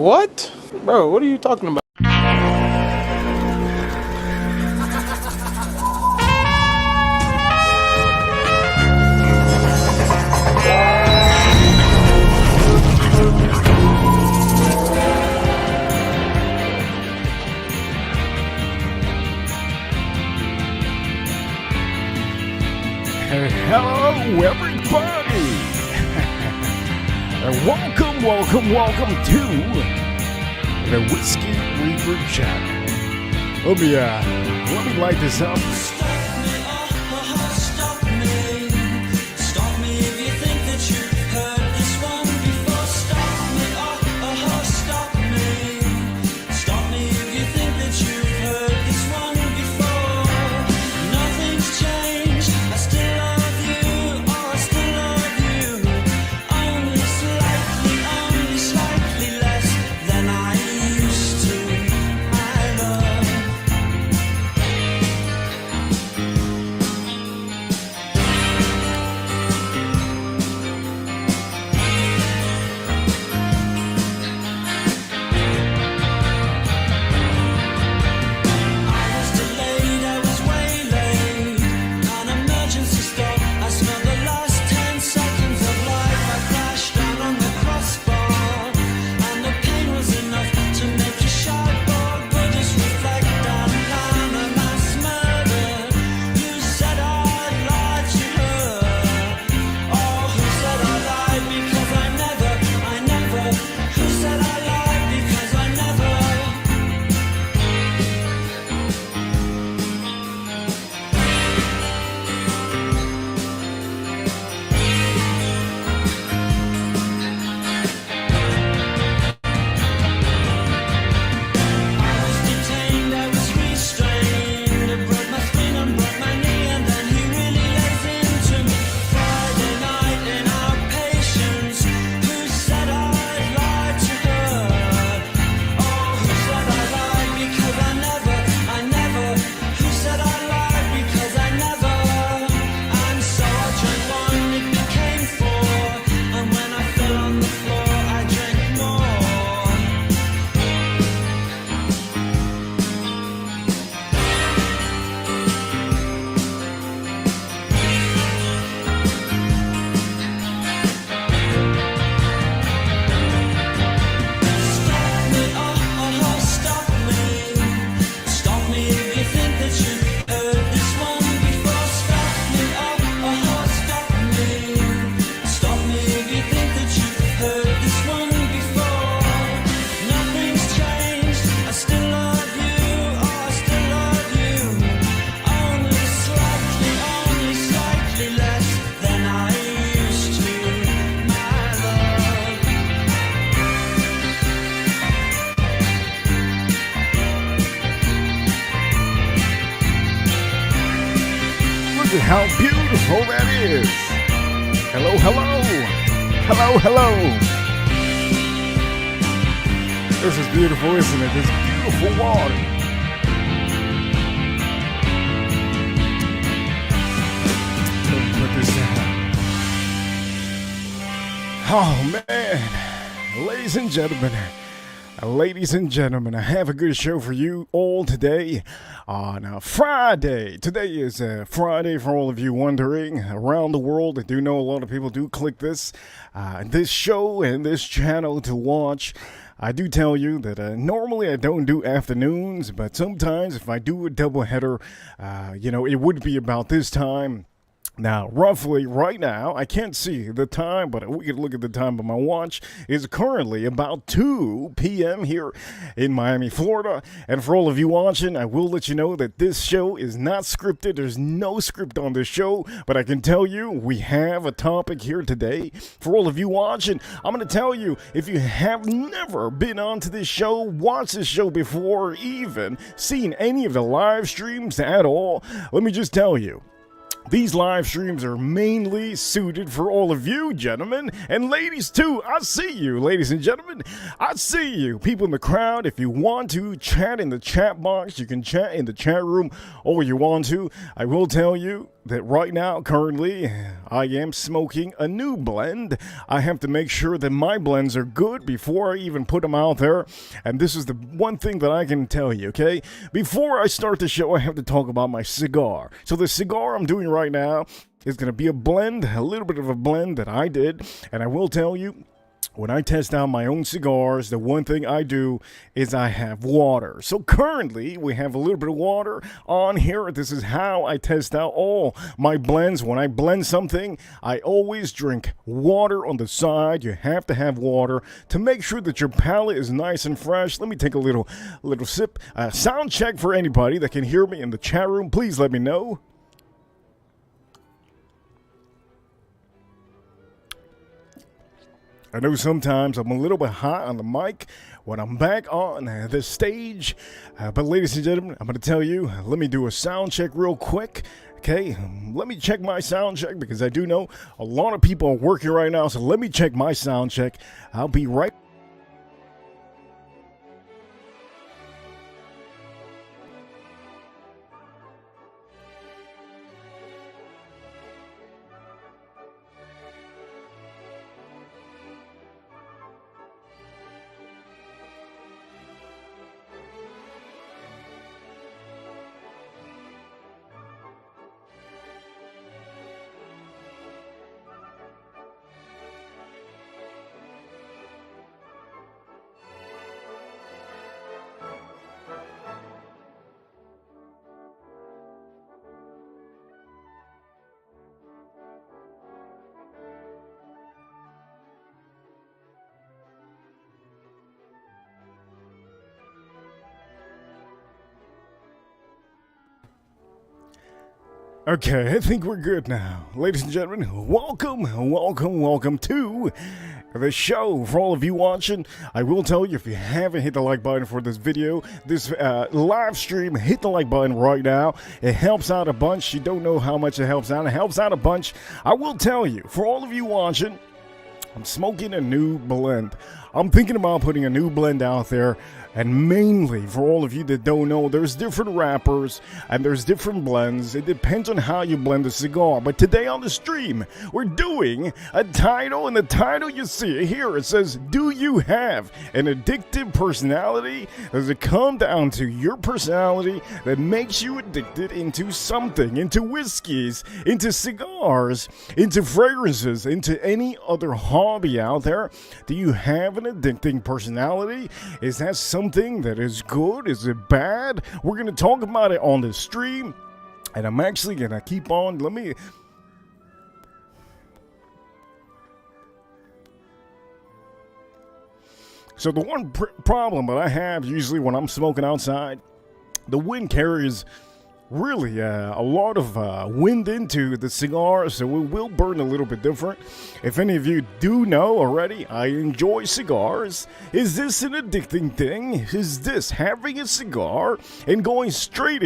What? Bro, what are you talking about? Hello, everybody! welcome to the Whiskey Reaper Chat. Let me light this up. How beautiful that is. Hello. This is beautiful, isn't it? This beautiful water. Let me put this down. Oh, man. Ladies and gentlemen, I have a good show for you all today on Friday. Today is Friday, for all of you wondering, around the world. I do know a lot of people do click this show and this channel to watch. I do tell you that normally I don't do afternoons, but sometimes if I do a doubleheader, it would be about this time. Now, roughly right now, I can't see the time, but we can look at the time on my watch. It's currently about 2 p.m. here in Miami, Florida. And for all of you watching, I will let you know that this show is not scripted. There's no script on this show, but I can tell you we have a topic here today. For all of you watching, I'm going to tell you, if you have never been onto this show, watched this show before, even seen any of the live streams at all, let me just tell you, these live streams are mainly suited for all of you, gentlemen, and ladies too. I see you, ladies and gentlemen. I see you. People in the crowd, if you want to chat in the chat box, you can chat in the chat room all you want to. I will tell you, that right now, currently, I am smoking a new blend. I have to make sure that my blends are good before I even put them out there. And this is the one thing that I can tell you, okay? Before I start the show, I have to talk about my cigar. So the cigar I'm doing right now is going to be a blend, a little bit of a blend that I did. And I will tell you, when I test out my own cigars, the one thing I do is I have water. So currently, we have a little bit of water on here. This is how I test out all my blends. When I blend something, I always drink water on the side. You have to have water to make sure that your palate is nice and fresh. Let me take a little sip. Sound check for anybody that can hear me in the chat room. Please let me know. I know sometimes I'm a little bit hot on the mic when I'm back on the stage, but ladies and gentlemen, I'm going to tell you, let me do a sound check real quick. Okay, let me check my sound check because I do know a lot of people are working right now, so let me check my sound check. I'll be right back. Okay, I think we're good now. Ladies and gentlemen, welcome to the show. For all of you watching, I will tell you, if you haven't hit the like button for this video, this live stream, hit the like button right now. It helps out a bunch. You don't know how much it helps out. It helps out a bunch. I will tell you, for all of you watching, I'm smoking a new blend. I'm thinking about putting a new blend out there. And mainly, for all of you that don't know, there's different wrappers and there's different blends. It depends on how you blend the cigar. But today on the stream, we're doing a title. And the title you see here, it says, do you have an addictive personality? Does it come down to your personality that makes you addicted into something, into whiskeys, into cigars, into fragrances, into any other hobby out there? Do you have an addicting personality? Is that something that is good? Is it bad? We're going to talk about it on the stream, and I'm actually going to keep on. So the one problem that I have usually when I'm smoking outside, the wind carries really a lot of wind into the cigar, so it will burn a little bit different. If any of you do know already, I enjoy cigars. Is this an addicting thing? Is this having a cigar and going straight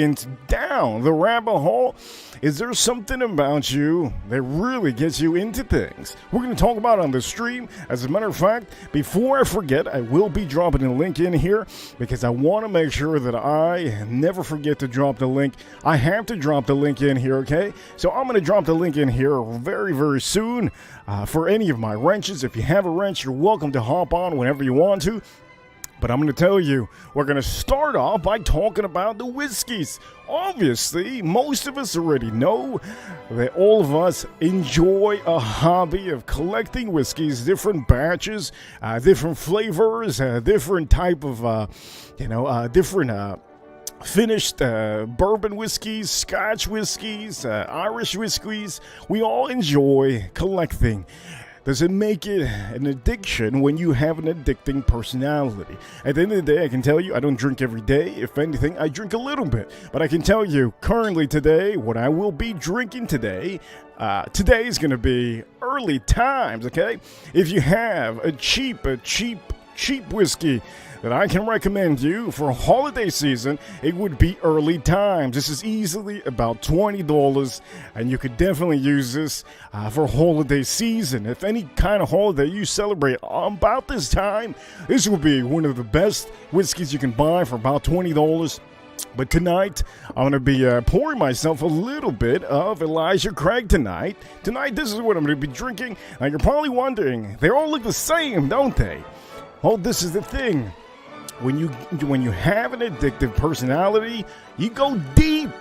down the rabbit hole? Is there something about you that really gets you into things? We're going to talk about it on the stream. As a matter of fact, before I forget, I will be dropping a link in here because I want to make sure that I never forget to drop the link. I have to drop the link in here, okay? So I'm going to drop the link in here very, very soon for any of my wrenches. If you have a wrench, you're welcome to hop on whenever you want to. But I'm going to tell you, we're going to start off by talking about the whiskeys. Obviously, most of us already know that all of us enjoy a hobby of collecting whiskeys, different batches, different flavors, different type of, different finished bourbon whiskeys, Scotch whiskeys, Irish whiskeys. We all enjoy collecting. Does it make it an addiction when you have an addicting personality? At the end of the day, I can tell you I don't drink every day. If anything, I drink a little bit. But I can tell you currently today, what I will be drinking today is going to be early times, okay? If you have a cheap whiskey that I can recommend you for holiday season, it would be early times. This is easily about $20, and you could definitely use this for holiday season. If any kind of holiday you celebrate about this time, this will be one of the best whiskeys you can buy for about $20. But tonight, I'm going to be pouring myself a little bit of Elijah Craig tonight. Tonight, this is what I'm going to be drinking. Now, you're probably wondering, they all look the same, don't they? Well, this is the thing. When you have an addictive personality, you go deep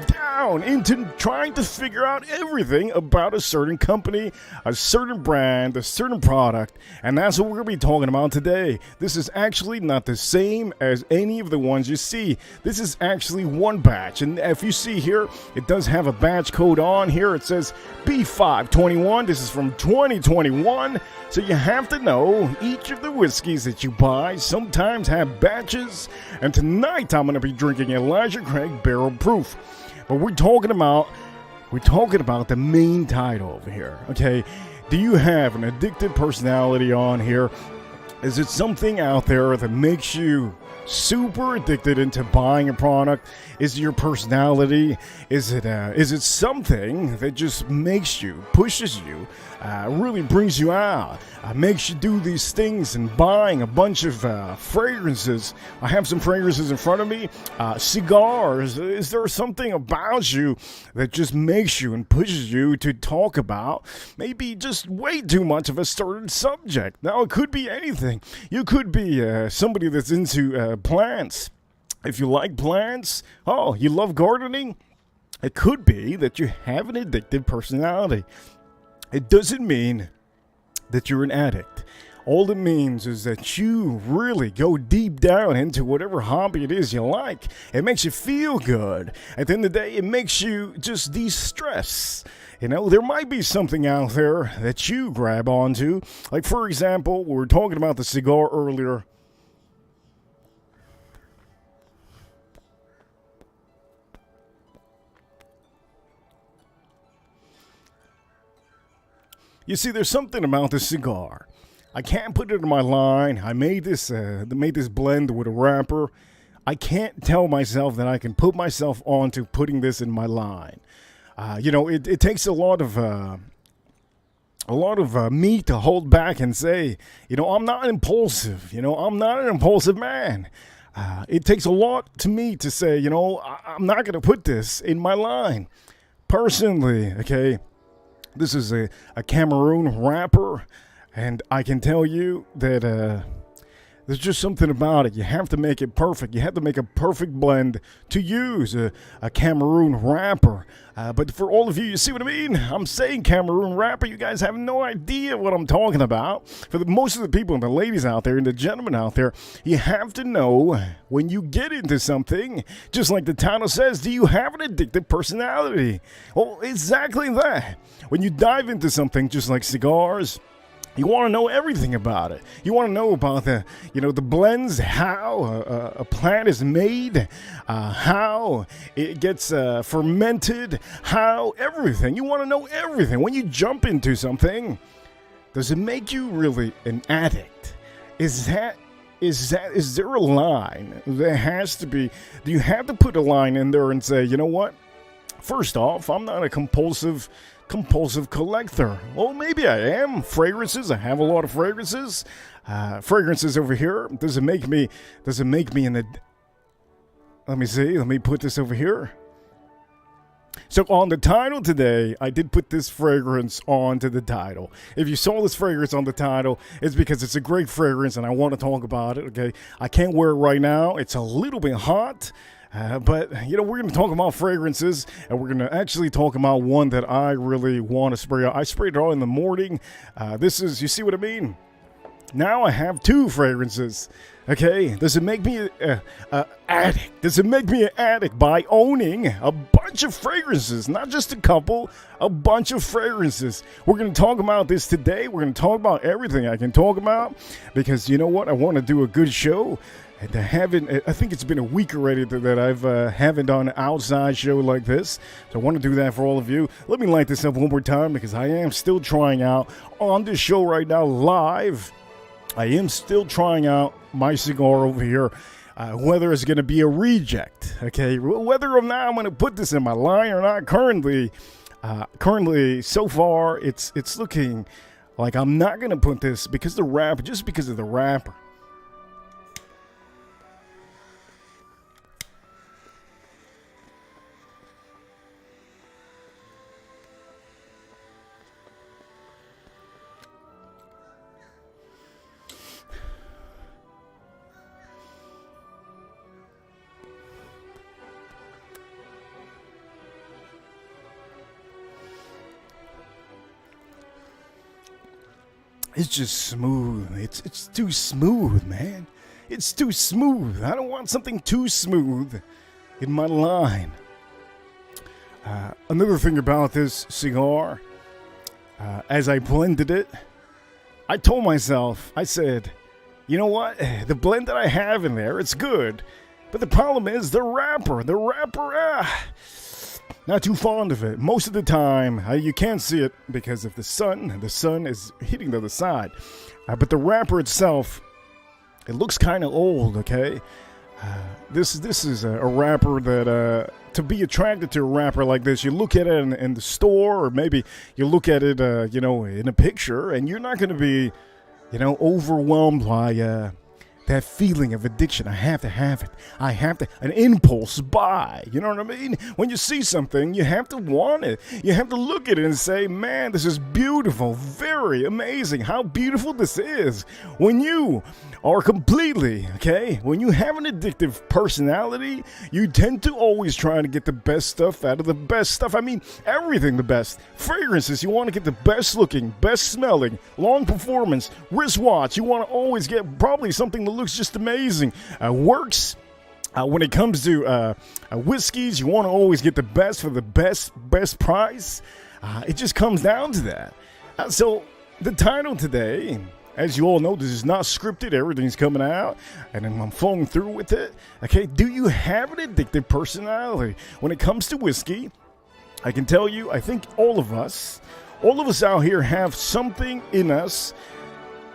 down into trying to figure out everything about a certain company, a certain brand, a certain product, and that's what we're going to be talking about today. This is actually not the same as any of the ones you see. This is actually one batch, and if you see here, it does have a batch code on here. It says B521. This is from 2021, so you have to know each of the whiskeys that you buy sometimes have batches, and tonight I'm going to be drinking Elijah Craig Barrel Proof. But we're talking about the main title over here, okay? Do you have an addictive personality on here? Is it something out there that makes you super addicted into buying a product? Is it your personality? Is it something that just makes you, pushes you, really brings you out, makes you do these things and buying a bunch of fragrances? I have some fragrances in front of me. Cigars. Is there something about you that just makes you and pushes you to talk about maybe just way too much of a certain subject? Now, it could be anything. You could be somebody that's into plants. If you like plants, you love gardening, it could be that you have an addictive personality. It doesn't mean that you're an addict. All it means is that you really go deep down into whatever hobby it is you like. It makes you feel good. At the end of the day, it makes you just de-stress. You know, there might be something out there that you grab onto. Like, for example, we were talking about the cigar earlier. You see, there's something about this cigar. I can't put it in my line. I made this blend with a wrapper. I can't tell myself that I can put myself onto putting this in my line. It takes a lot of me to hold back and say, I'm not impulsive. I'm not an impulsive man. It takes a lot to me to say, I'm not going to put this in my line. Personally, okay? This is a Cameroon wrapper, and I can tell you that there's just something about it. You have to make it perfect. You have to make a perfect blend to use a Cameroon wrapper. But for all of you, you see what I mean? I'm saying Cameroon wrapper. You guys have no idea what I'm talking about. For most of the people and the ladies out there and the gentlemen out there, you have to know when you get into something, just like the title says, do you have an addictive personality? Well, exactly that. When you dive into something just like cigars, you want to know everything about it. You want to know about the blends, how a plant is made, how it gets fermented, how everything. You want to know everything. When you jump into something, does it make you really an addict? Is there a line? There has to be. Do you have to put a line in there and say, you know what? First off, I'm not a compulsive collector. Well, maybe I am. Fragrances, I have a lot of fragrances. Fragrances over here. Does it make me let me see. Let me put this over here. So on the title today, I did put this fragrance onto the title. If you saw this fragrance on the title, it's because it's a great fragrance and I want to talk about it, okay? I can't wear it right now. It's a little bit hot. But, we're going to talk about fragrances, and we're going to actually talk about one that I really want to spray. I sprayed it all in the morning. You see what I mean? Now I have two fragrances. Okay, does it make me an addict? Does it make me an addict by owning a bunch of fragrances? Not just a couple, a bunch of fragrances. We're going to talk about this today. We're going to talk about everything I can talk about, because you know what? I want to do a good show. And I think it's been a week already that I've haven't done an outside show like this. So I want to do that for all of you. Let me light this up one more time, because I am still trying out on this show right now live. I am still trying out my cigar over here. Whether it's going to be a reject, okay? Whether or not I'm going to put this in my line or not, currently, so far, it's looking like I'm not going to put this because of the wrapper. It's just smooth. It's too smooth, man. It's too smooth. I don't want something too smooth in my line. Another thing about this cigar, as I blended it, I told myself, I said, you know what? The blend that I have in there, it's good. But the problem is the wrapper. Not too fond of it. Most of the time, you can't see it because of the sun. The sun is hitting the other side. But the wrapper itself, it looks kind of old, okay? This is a wrapper that, to be attracted to a wrapper like this, you look at it in the store, or maybe you look at it, in a picture, and you're not going to be, overwhelmed by that feeling of addiction. I have to have it. An impulse buy. You know what I mean? When you see something, you have to want it. You have to look at it and say, man, this is beautiful. Very amazing. How beautiful this is. When you are completely, when you have an addictive personality, you tend to always try to get the best stuff out of the best stuff. I mean, everything the best. Fragrances, you want to get the best looking, best smelling, long performance, wristwatch. You want to always get probably something that looks just amazing. Works. When it comes to whiskeys, you want to always get the best for the best price. It just comes down to that. So the title today, as you all know, this is not scripted. Everything's coming out, and I'm flowing through with it. Okay, do you have an addictive personality? When it comes to whiskey, I can tell you, I think all of us out here have something in us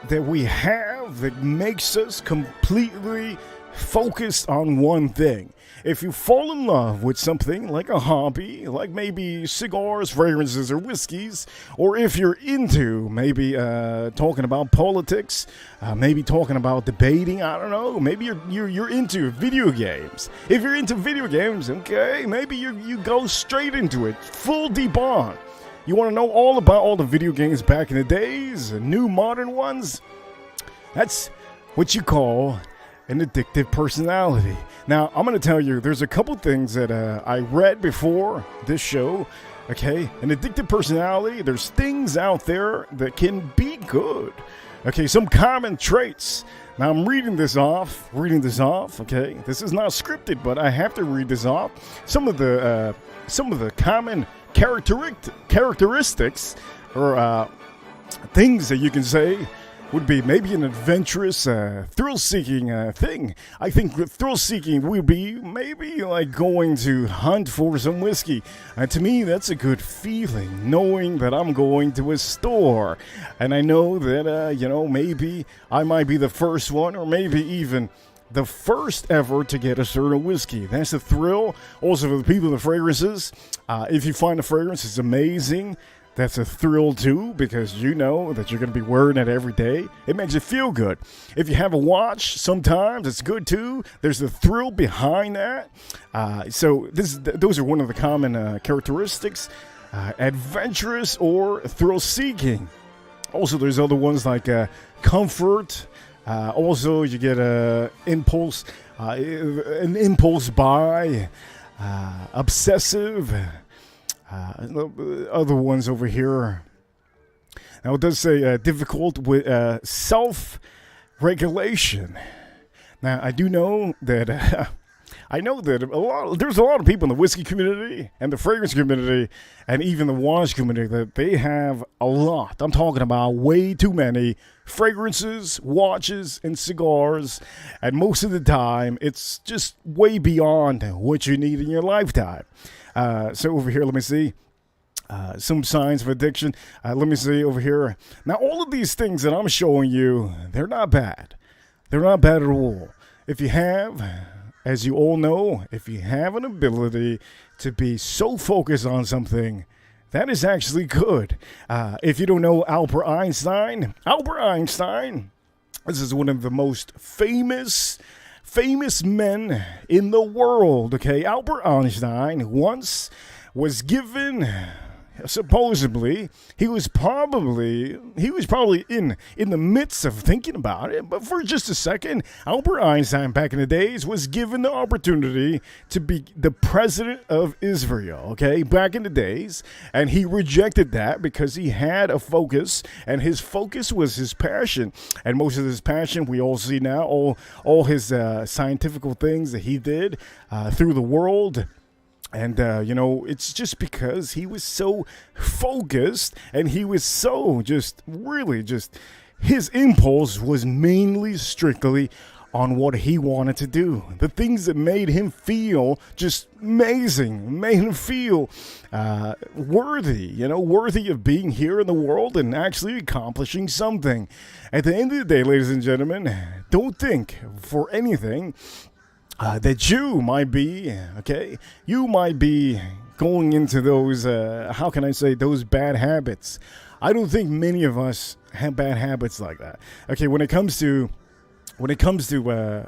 that we have that makes us completely focused on one thing. If you fall in love with something like a hobby, like maybe cigars, fragrances, or whiskeys, or if you're into maybe talking about politics, maybe talking about debating, I don't know, maybe you're into video games. If you're into video games, okay, maybe you go straight into it, full deep on. You want to know all about all the video games back in the days, new modern ones? That's what you call an addictive personality. Now, I'm going to tell you, there's a couple things that I read before this show. Okay, an addictive personality, there's things out there that can be good. Okay, some common traits. Now, I'm reading this off, okay? This is not scripted, but I have to read this off. Some of the common characteristics or things that you can say would be maybe an adventurous, thrill-seeking thing. I think thrill-seeking would be maybe like going to hunt for some whiskey. To me, that's a good feeling, knowing that I'm going to a store. And I know that, maybe I might be the first one, or maybe even the first ever to get a certain whiskey. That's a thrill. Also, for the people in the fragrances, if you find a fragrance, it's amazing. That's a thrill too, because you know that you're going to be wearing it every day. It makes you feel good. If you have a watch, sometimes it's good too. There's a thrill behind that. So those are one of the common characteristics. Adventurous or thrill-seeking. Also, there's other ones like comfort. Also, you get an impulse buy, obsessive. Other ones over here. Now it does say difficult with self-regulation. Now I do know that there's a lot of people in the whiskey community and the fragrance community and even the watch community that they have a lot. I'm talking about way too many fragrances, watches, and cigars, and most of the time it's just way beyond what you need in your lifetime. So over here, let me see. Some signs of addiction. Let me see over here. Now, all of these things that I'm showing you, they're not bad. They're not bad at all. If you have, as you all know, if you have an ability to be so focused on something, that is actually good. If you don't know Albert Einstein, this is one of the most famous men in the world, okay? Albert Einstein once was given supposedly he was probably in the midst of thinking about it, but for just a second, Albert Einstein back in the days was given the opportunity to be the president of Israel, okay, back in the days, and he rejected that because he had a focus, and his focus was his passion, and most of his passion we all see now, all his scientific things that he did through the world. And, it's just because he was so focused and he was so his impulse was mainly strictly on what he wanted to do. The things that made him feel just amazing, made him feel worthy of being here in the world and actually accomplishing something. At the end of the day, ladies and gentlemen, don't think for anything that you might be going into those, those bad habits. I don't think many of us have bad habits like that. Okay, when it comes to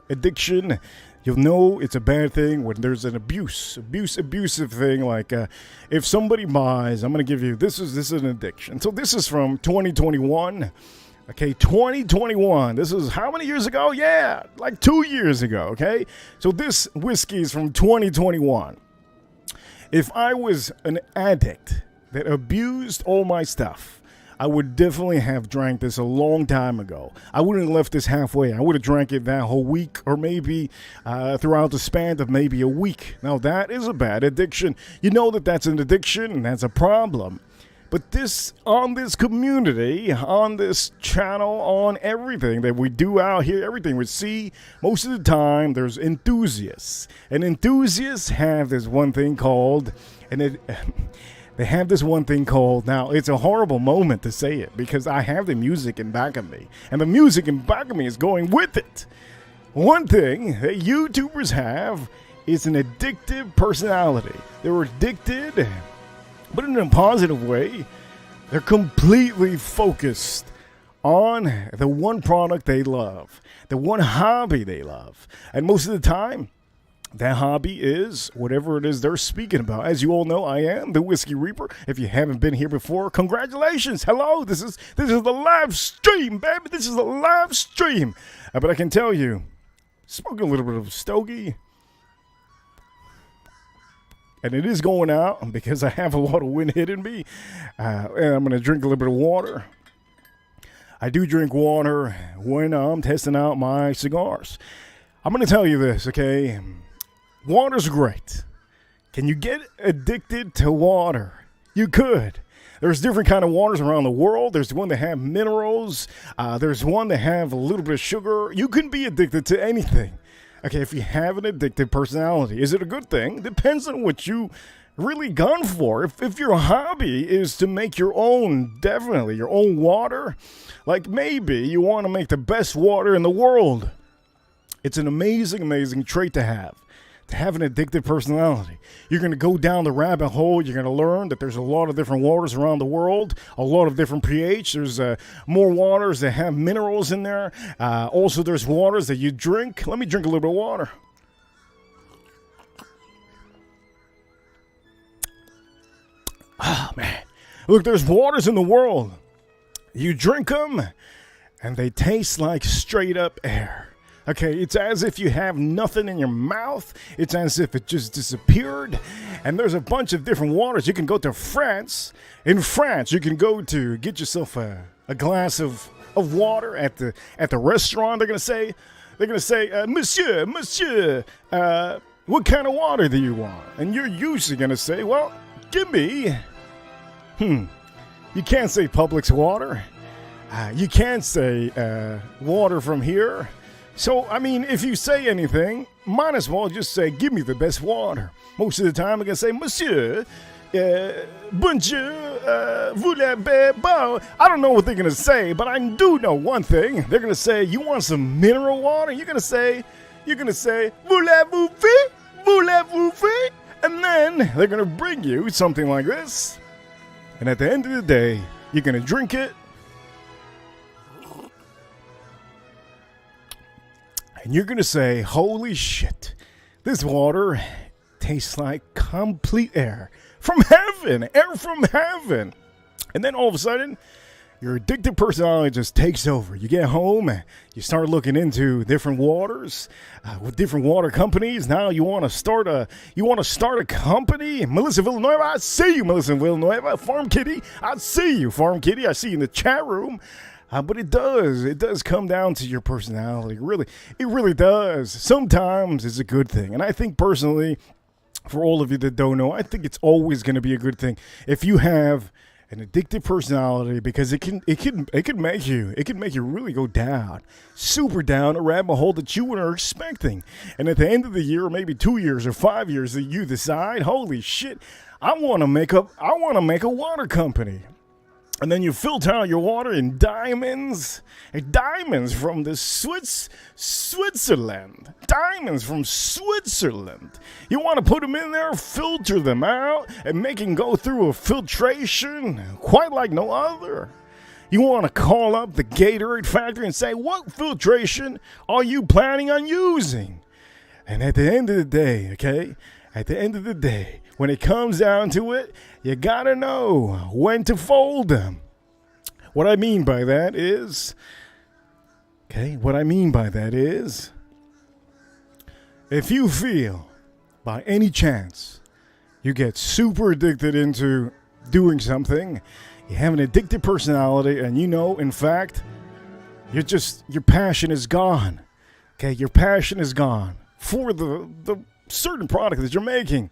addiction, you'll know it's a bad thing when there's an abusive thing. Like if somebody buys, I'm going to give you, this is an addiction. So this is from 2021. Okay, 2021. This is how many years ago? Yeah, like 2 years ago, okay? So this whiskey is from 2021. If I was an addict that abused all my stuff, I would definitely have drank this a long time ago. I wouldn't have left this halfway. I would have drank it that whole week or maybe throughout the span of maybe a week. Now, that is a bad addiction. You know that that's an addiction and that's a problem. But on this community, on this channel, on everything that we do out here, everything we see, most of the time there's enthusiasts. And enthusiasts have this one thing called, now it's a horrible moment to say it because I have the music in back of me. And the music in back of me is going with it. One thing that YouTubers have is an addictive personality. They're addicted, but in a positive way. They're completely focused on the one product they love, the one hobby they love. And most of the time, that hobby is whatever it is they're speaking about. As you all know, I am the Whiskey Reaper. If you haven't been here before, congratulations. Hello, this is the live stream, baby. This is the live stream. But I can tell you, smoking a little bit of stogie. And it is going out because I have a lot of wind hitting me. And I'm going to drink a little bit of water. I do drink water when I'm testing out my cigars. I'm going to tell you this, okay? Water's great. Can you get addicted to water? You could. There's different kind of waters around the world. There's one that have minerals. There's one that have a little bit of sugar. You can be addicted to anything. Okay, if you have an addictive personality, is it a good thing? Depends on what you really gone for. If your hobby is to make your own water, like maybe you want to make the best water in the world. It's an amazing trait to have an addictive personality. You're going to go down the rabbit hole. You're going to learn that there's a lot of different waters around the world, a lot of different pH. There's more waters that have minerals in there. Also, there's waters that you drink. Let me drink a little bit of water. Oh, man. Look, there's waters in the world. You drink them, and they taste like straight up air. Okay, it's as if you have nothing in your mouth. It's as if it just disappeared. And there's a bunch of different waters. You can go to France. In France, you can go to get yourself a glass of water at the restaurant. They're gonna say, Monsieur, what kind of water do you want? And you're usually gonna say, well, give me. You can't say Publix water. You can't say water from here. So, I mean, if you say anything, might as well just say, give me the best water. Most of the time, I'm going to say, Monsieur, bonjour, voulez bon. I don't know what they're going to say, but I do know one thing. They're going to say, you want some mineral water? You're going to say, voulez-vous faire? Voulez-vous faire? And then they're going to bring you something like this. And at the end of the day, you're going to drink it. And you're going to say, holy shit, this water tastes like complete air. from heaven, air from heaven. And then all of a sudden, your addictive personality just takes over. You get home, you start looking into different waters with different water companies. Now you want to start a company. Melissa Villanueva, I see you, Melissa Villanueva. Farm Kitty, I see you, Farm Kitty. I see you in the chat room. But it does come down to your personality. It really does. Sometimes it's a good thing, and I think personally, for all of you that don't know, I think it's always going to be a good thing if you have an addictive personality, because it can make you really go down, super down a rabbit hole that you weren't expecting. And at the end of the year, or maybe 2 years or 5 years, that you decide, holy shit, I want to make a water company. And then you filter out your water in diamonds from the Switzerland. Diamonds from Switzerland. You want to put them in there, filter them out, and make them go through a filtration quite like no other. You want to call up the Gatorade factory and say, what filtration are you planning on using? And at the end of the day, okay, when it comes down to it, you gotta know when to fold them. What I mean by that is, if you feel by any chance you get super addicted into doing something, you have an addictive personality, and you know, in fact, your passion is gone. Okay, your passion is gone for the certain product that you're making.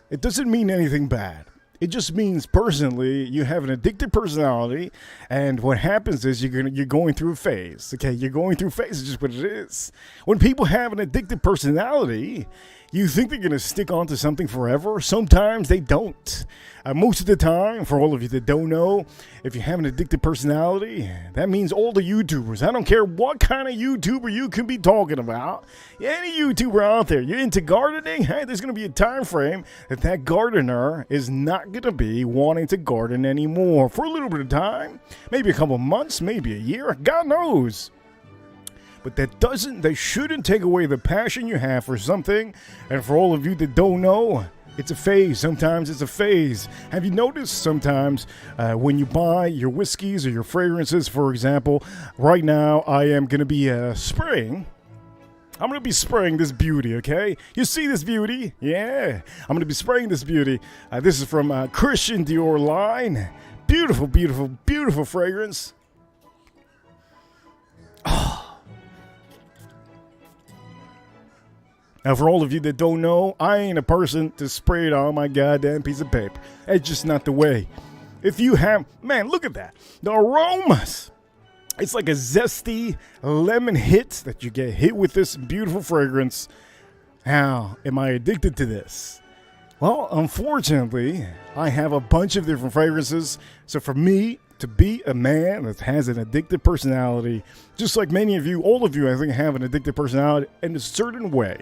It doesn't mean anything bad. It just means personally you have an addictive personality, and what happens is you're going through a phase. Okay, you're going through a phase. It's just what it is. When people have an addictive personality, you think they're going to stick on to something forever. Sometimes they don't. Most of the time, for all of you that don't know, if you have an addictive personality, that means all the YouTubers. I don't care what kind of YouTuber you can be talking about. Any YouTuber out there, you're into gardening, hey, there's going to be a time frame that gardener is not going to be wanting to garden anymore. For a little bit of time, maybe a couple months, maybe a year, God knows. But that shouldn't take away the passion you have for something. And for all of you that don't know, it's a phase. Sometimes it's a phase. Have you noticed sometimes when you buy your whiskeys or your fragrances, for example, right now I am going to be spraying. I'm going to be spraying this beauty, okay? You see this beauty? Yeah. I'm going to be spraying this beauty. This is from Christian Dior line. Beautiful, beautiful, beautiful fragrance. Now, for all of you that don't know, I ain't a person to spray it on my goddamn piece of paper. It's just not the way. If you have, man, look at that. The aromas. It's like a zesty lemon hit that you get hit with this beautiful fragrance. How am I addicted to this? Well, unfortunately, I have a bunch of different fragrances. So for me to be a man that has an addictive personality, just like many of you, all of you, I think, have an addictive personality in a certain way.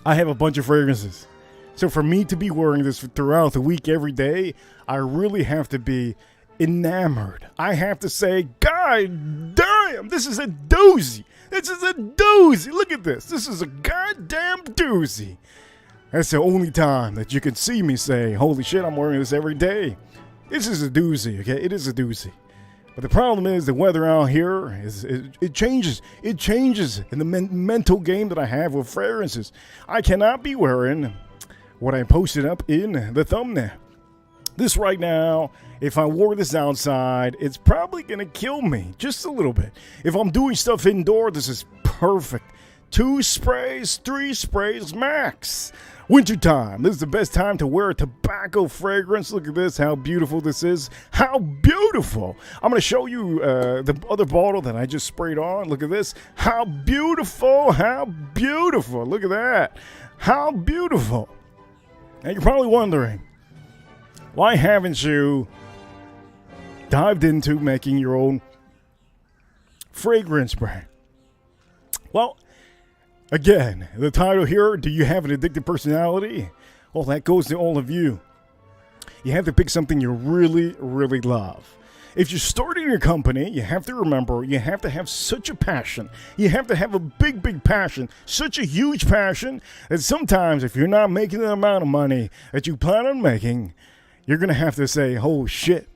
I have a bunch of fragrances. So for me to be wearing this throughout the week, every day, I really have to be enamored. I have to say, God damn, this is a doozy. Look at this. This is a goddamn doozy. That's the only time that you can see me say, holy shit, I'm wearing this every day. This is a doozy, okay? It is a doozy. But the problem is the weather out here, it changes. It changes in the mental game that I have with fragrances. I cannot be wearing what I posted up in the thumbnail. This right now, if I wore this outside, it's probably going to kill me just a little bit. If I'm doing stuff indoor, this is perfect. 2 sprays, 3 sprays max. Wintertime, this is the best time to wear a tobacco fragrance. Look at this, how beautiful this is. How beautiful. I'm going to show you the other bottle that I just sprayed on. Look at this. How beautiful, how beautiful. Look at that. How beautiful. And you're probably wondering, why haven't you dived into making your own fragrance brand? Well, again, the title here, do you have an addictive personality? Well, that goes to all of you. You have to pick something you really, really love. if you're starting your company, you have to remember, you have to have such a passion. You have to have a big, big passion, such a huge passion that sometimes if you're not making the amount of money that you plan on making, you're going to have to say, oh shit,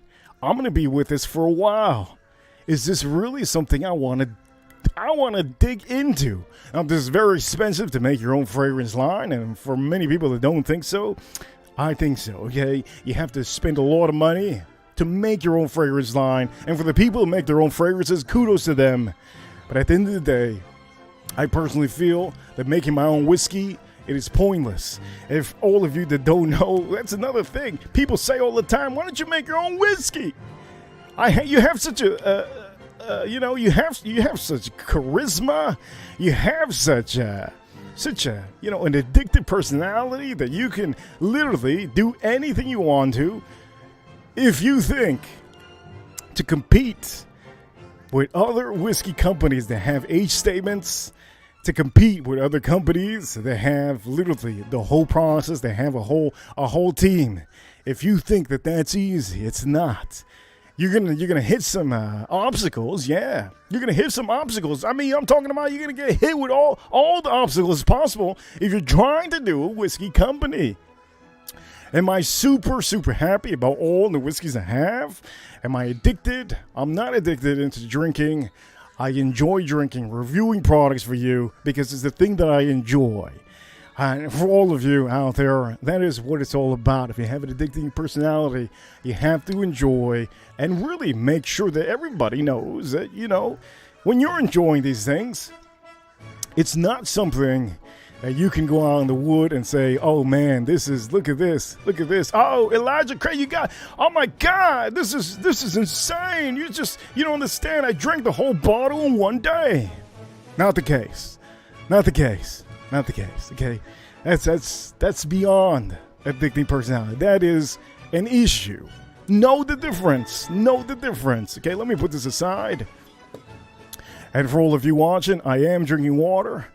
I'm going to be with this for a while. Is this really something I want to dig into? Now, this is very expensive to make your own fragrance line, and for many people that don't think so, I think so, okay? You have to spend a lot of money to make your own fragrance line, and for the people who make their own fragrances, kudos to them. But at the end of the day, I personally feel that making my own whiskey, it is pointless. If all of you that don't know, that's another thing. People say all the time, why don't you make your own whiskey? You have such a... you have such charisma. You have such a, an addictive personality that you can literally do anything you want to. If you think to compete with other whiskey companies that have age statements, to compete with other companies that have literally the whole process, they have a whole team. If you think that that's easy, it's not. You're gonna hit some obstacles, yeah. You're gonna hit some obstacles. I mean, I'm talking about you're gonna get hit with all the obstacles possible if you're trying to do a whiskey company. Am I super, super happy about all the whiskeys I have? Am I addicted? I'm not addicted into drinking. I enjoy drinking, reviewing products for you because it's the thing that I enjoy. And for all of you out there, that is what it's all about. If you have an addicting personality, you have to enjoy and really make sure that everybody knows that, when you're enjoying these things, it's not something that you can go out in the wood and say, oh man, look at this. Oh, Elijah Craig, oh my God, this is insane. You don't understand. I drank the whole bottle in one day. Not the case. Okay? That's beyond addicting personality. That is an issue. Know the difference. Okay, let me put this aside. And for all of you watching, I am drinking water.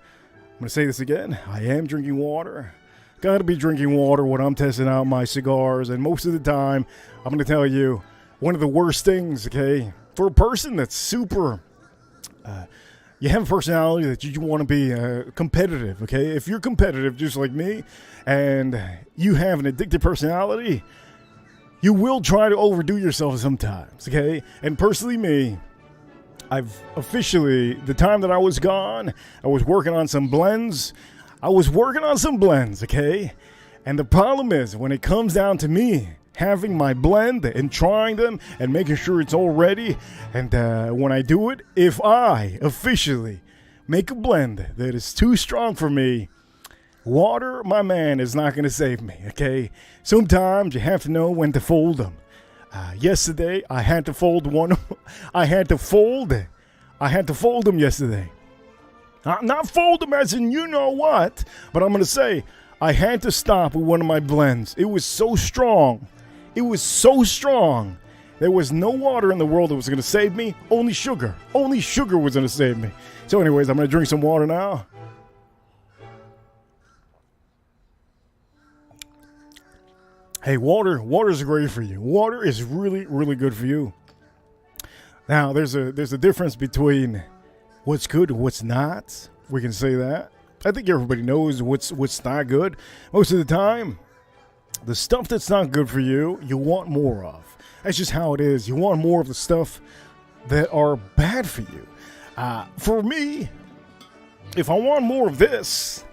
I'm going to say this again. I am drinking water. Got to be drinking water when I'm testing out my cigars. And most of the time, I'm going to tell you, one of the worst things, okay, for a person that's super... you have a personality that you want to be competitive, okay? If you're competitive just like me and you have an addictive personality, you will try to overdo yourself sometimes, okay? And personally me, the time that I was gone, I was working on some blends. Okay? And the problem is when it comes down to me having my blend and trying them and making sure it's all ready. And when I do it, if I officially make a blend that is too strong for me, water, my man, is not going to save me, okay? Sometimes you have to know when to fold them. Yesterday, I had to fold one. I had to fold them yesterday. Not fold them as in you know what, but I'm going to say I had to stop with one of my blends. It was so strong. There was no water in the world that was going to save me. Only sugar. Only sugar was going to save me. So anyways, I'm going to drink some water now. Hey, water is great for you. Water is really, really good for you. Now, there's a difference between what's good and what's not. We can say that. I think everybody knows what's not good. Most of the time, the stuff that's not good for you, you want more of. That's just how it is. You want more of the stuff that are bad for you. For me, if I want more of this,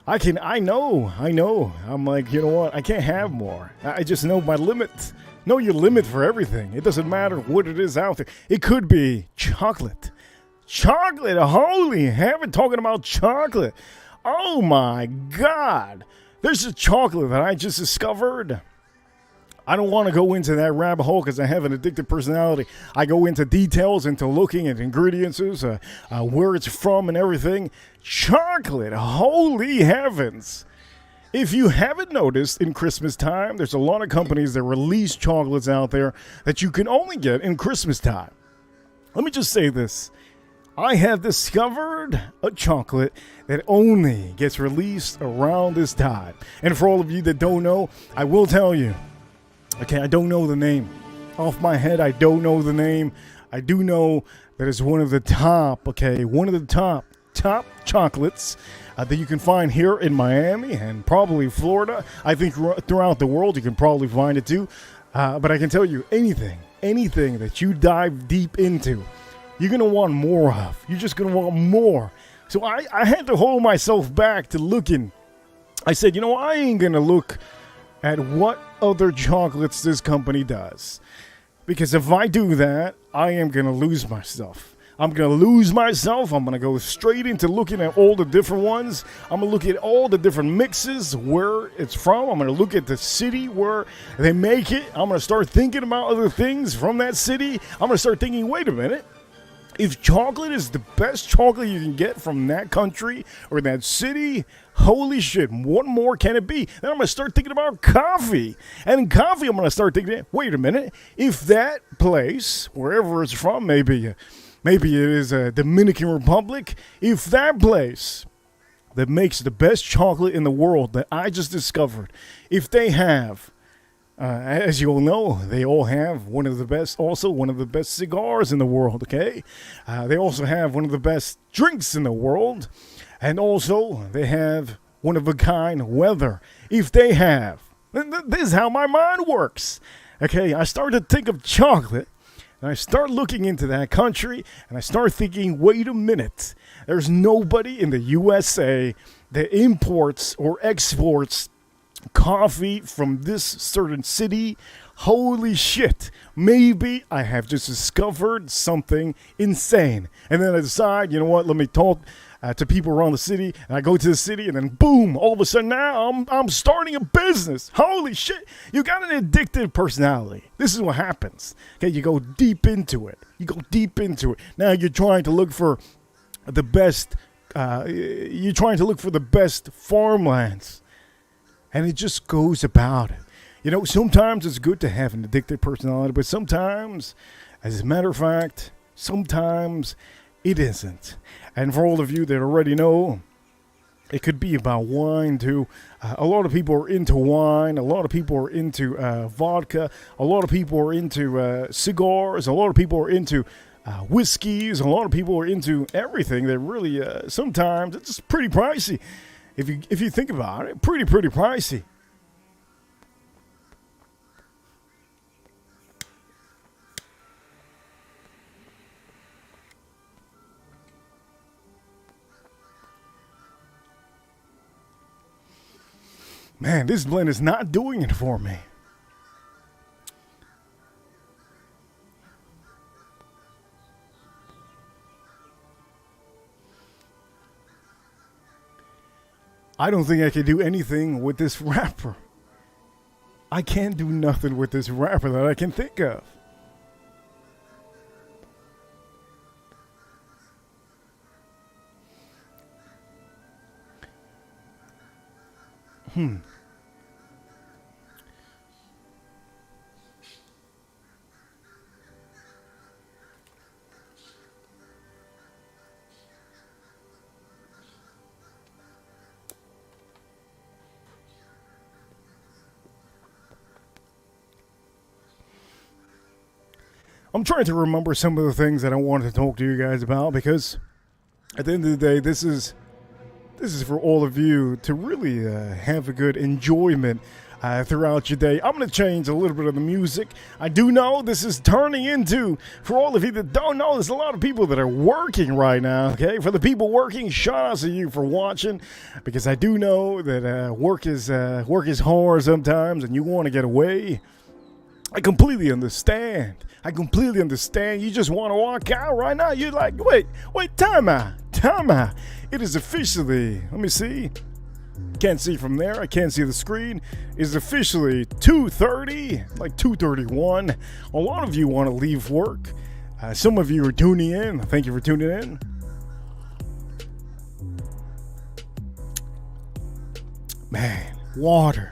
I know. I'm like, you know what? I can't have more. I just know my limit. Know your limit for everything. It doesn't matter what it is out there. It could be chocolate. Chocolate, holy heaven, talking about chocolate. Oh my God. There's a chocolate that I just discovered. I don't want to go into that rabbit hole because I have an addictive personality. I go into details, into looking at ingredients, where it's from and everything. Chocolate, holy heavens. If you haven't noticed, in Christmas time, there's a lot of companies that release chocolates out there that you can only get in Christmas time. Let me just say this. I have discovered a chocolate that only gets released around this time. And for all of you that don't know, I will tell you. Okay, I don't know the name. Off my head, I don't know the name. I do know that it's one of the top, one of the top chocolates that you can find here in Miami and probably Florida. I think throughout the world you can probably find it too. But I can tell you, anything that you dive deep into, you're going to want more of. You're just going to want more. So I had to hold myself back to looking. I said, I ain't going to look at what other chocolates this company does. Because if I do that, I am going to lose myself. I'm going to lose myself. I'm going to go straight into looking at all the different ones. I'm going to look at all the different mixes, where it's from. I'm going to look at the city where they make it. I'm going to start thinking about other things from that city. I'm going to start thinking, wait a minute. If chocolate is the best chocolate you can get from that country or that city, holy shit, what more can it be? Then I'm going to start thinking about coffee. And in coffee, I'm going to start thinking, wait a minute. If that place, wherever it's from, maybe it is a Dominican Republic, if that place that makes the best chocolate in the world that I just discovered, if they have, as you all know, they all have one of the best cigars in the world, okay? They also have one of the best drinks in the world, and also they have one of a kind weather. If they have, this is how my mind works, okay? I start to think of chocolate, and I start looking into that country, and I start thinking, wait a minute, there's nobody in the USA that imports or exports coffee from this certain city. Holy shit, maybe I have just discovered something insane. And then I decide, let me talk to people around the city, and I go to the city, and then boom, all of a sudden now I'm starting a business. Holy shit, you got an addictive personality. This is what happens. Okay, you go deep into it. Now you're trying to look for the best farmlands. And it just goes about it. Sometimes it's good to have an addictive personality, but sometimes, as a matter of fact, sometimes it isn't. And for all of you that already know, it could be about wine too. A lot of people are into wine. A lot of people are into vodka. A lot of people are into cigars. A lot of people are into whiskeys. A lot of people are into everything that really sometimes it's pretty pricey. If you think about it, pretty pricey. Man, this blend is not doing it for me. I don't think I can do anything with this wrapper. I can't do nothing with this wrapper that I can think of. I'm trying to remember some of the things that I wanted to talk to you guys about, because at the end of the day, this is for all of you to really have a good enjoyment throughout your day. I'm going to change a little bit of the music. I do know this is turning into, for all of you that don't know, there's a lot of people that are working right now, okay? For the people working, shout out to you for watching, because I do know that work is hard sometimes and you want to get away. I completely understand. You just want to walk out right now. You're like, wait, time out. It is officially, let me see. Can't see from there. I can't see the screen. It's officially 2:30, like 2:31. A lot of you want to leave work. Some of you are tuning in. Thank you for tuning in. Man, water.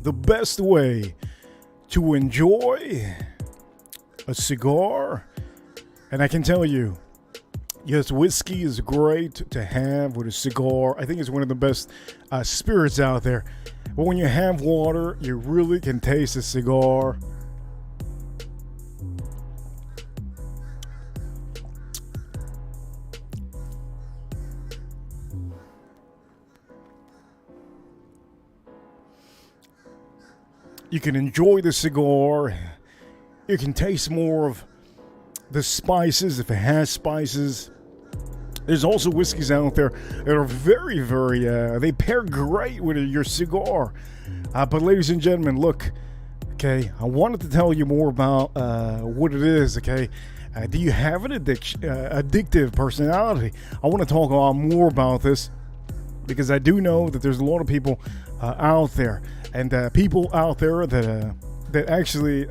The best way to enjoy a cigar. And I can tell you, yes, whiskey is great to have with a cigar. I think it's one of the best spirits out there. But when you have water, you really can taste a cigar. You can enjoy the cigar. You can taste more of the spices if it has spices. There's also whiskeys out there that are very, very, they pair great with your cigar. But ladies and gentlemen, look, okay, I wanted to tell you more about what it is, okay? Do you have an addictive personality? I want to talk a lot more about this because I do know that there's a lot of people out there, and people out there that actually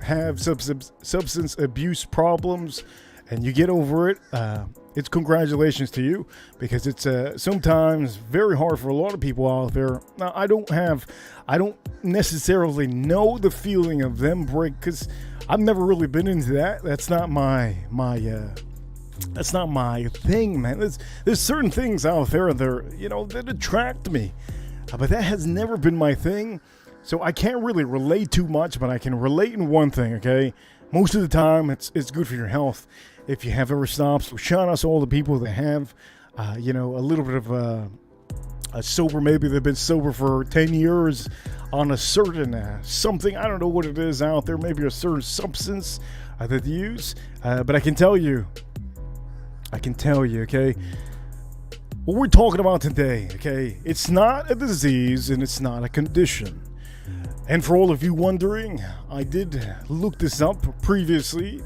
have substance abuse problems, and you get over it. It's congratulations to you, because it's sometimes very hard for a lot of people out there. Now, I don't necessarily know the feeling of them break, because I've never really been into that. That's not my thing, man. There's certain things out there that attract me, but that has never been my thing. So I can't really relate too much, but I can relate in one thing, okay? Most of the time, it's good for your health if you have ever stopped. So shout out to all the people that have, a little bit of a sober. Maybe they've been sober for 10 years on a certain something. I don't know what it is out there. Maybe a certain substance that they use. But I can tell you, okay? What we're talking about today, okay? It's not a disease and it's not a condition. And for all of you wondering, I did look this up previously.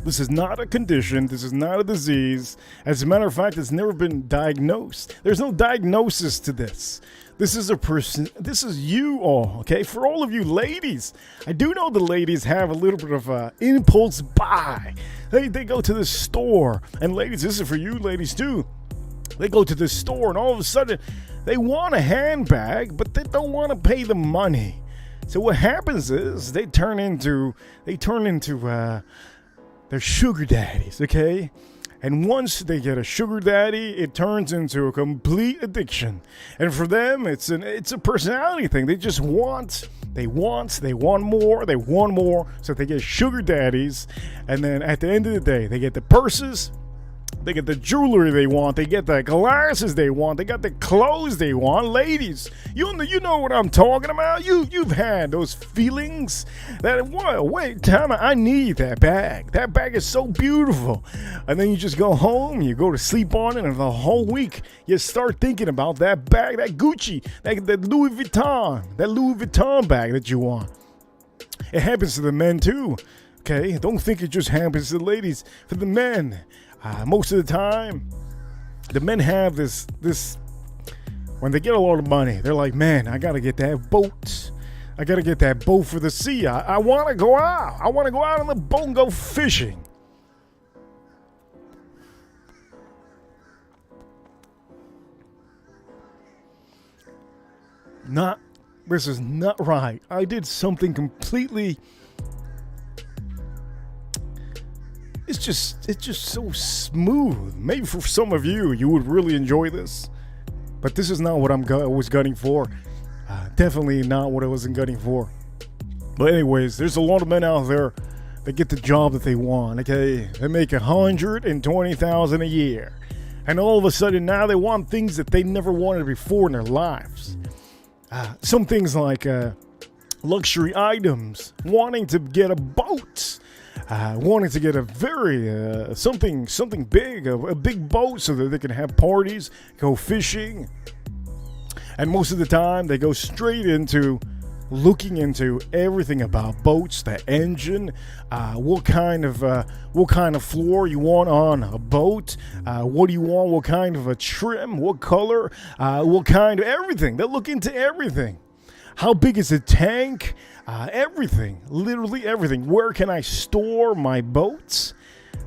This is not a condition. This is not a disease. As a matter of fact, it's never been diagnosed. There's no diagnosis to this. This is a person. This is you all, okay? For all of you ladies, I do know the ladies have a little bit of impulse buy. They go to the store. And ladies, this is for you ladies too. They go to the store and all of a sudden they want a handbag, but they don't want to pay the money. So what happens is they turn into their sugar daddies, okay? And once they get a sugar daddy, it turns into a complete addiction. And for them, it's a personality thing. They just want more, so they get sugar daddies. And then at the end of the day, they get the purses, they get the jewelry they want, they get the glasses they want, they got the clothes they want. Ladies, you know what I'm talking about. You've had those feelings that, wait, time, I need that bag. That bag is so beautiful. And then you just go home, you go to sleep on it, and the whole week you start thinking about that bag, that Gucci, that Louis Vuitton bag that you want. It happens to the men too, okay? Don't think it just happens to the ladies. For the men, most of the time, the men have this, when they get a lot of money, they're like, man, I got to get that boat. I got to get that boat for the sea. I want to go out. I want to go out on the boat and go fishing. This is not right. I did something completely... It's just so smooth. Maybe for some of you, you would really enjoy this. But this is not what I was gunning for. Definitely not what I wasn't gunning for. But anyways, there's a lot of men out there that get the job that they want, okay? They make $120,000 a year. And all of a sudden now they want things that they never wanted before in their lives. Some things like luxury items, wanting to get a boat. Wanting to get a very something big, a big boat, so that they can have parties, go fishing, and most of the time they go straight into looking into everything about boats, the engine, what kind of floor you want on a boat, what do you want, what kind of a trim, what color, what kind of everything. They look into everything. How big is the tank? Everything, literally everything. Where can I store my boats?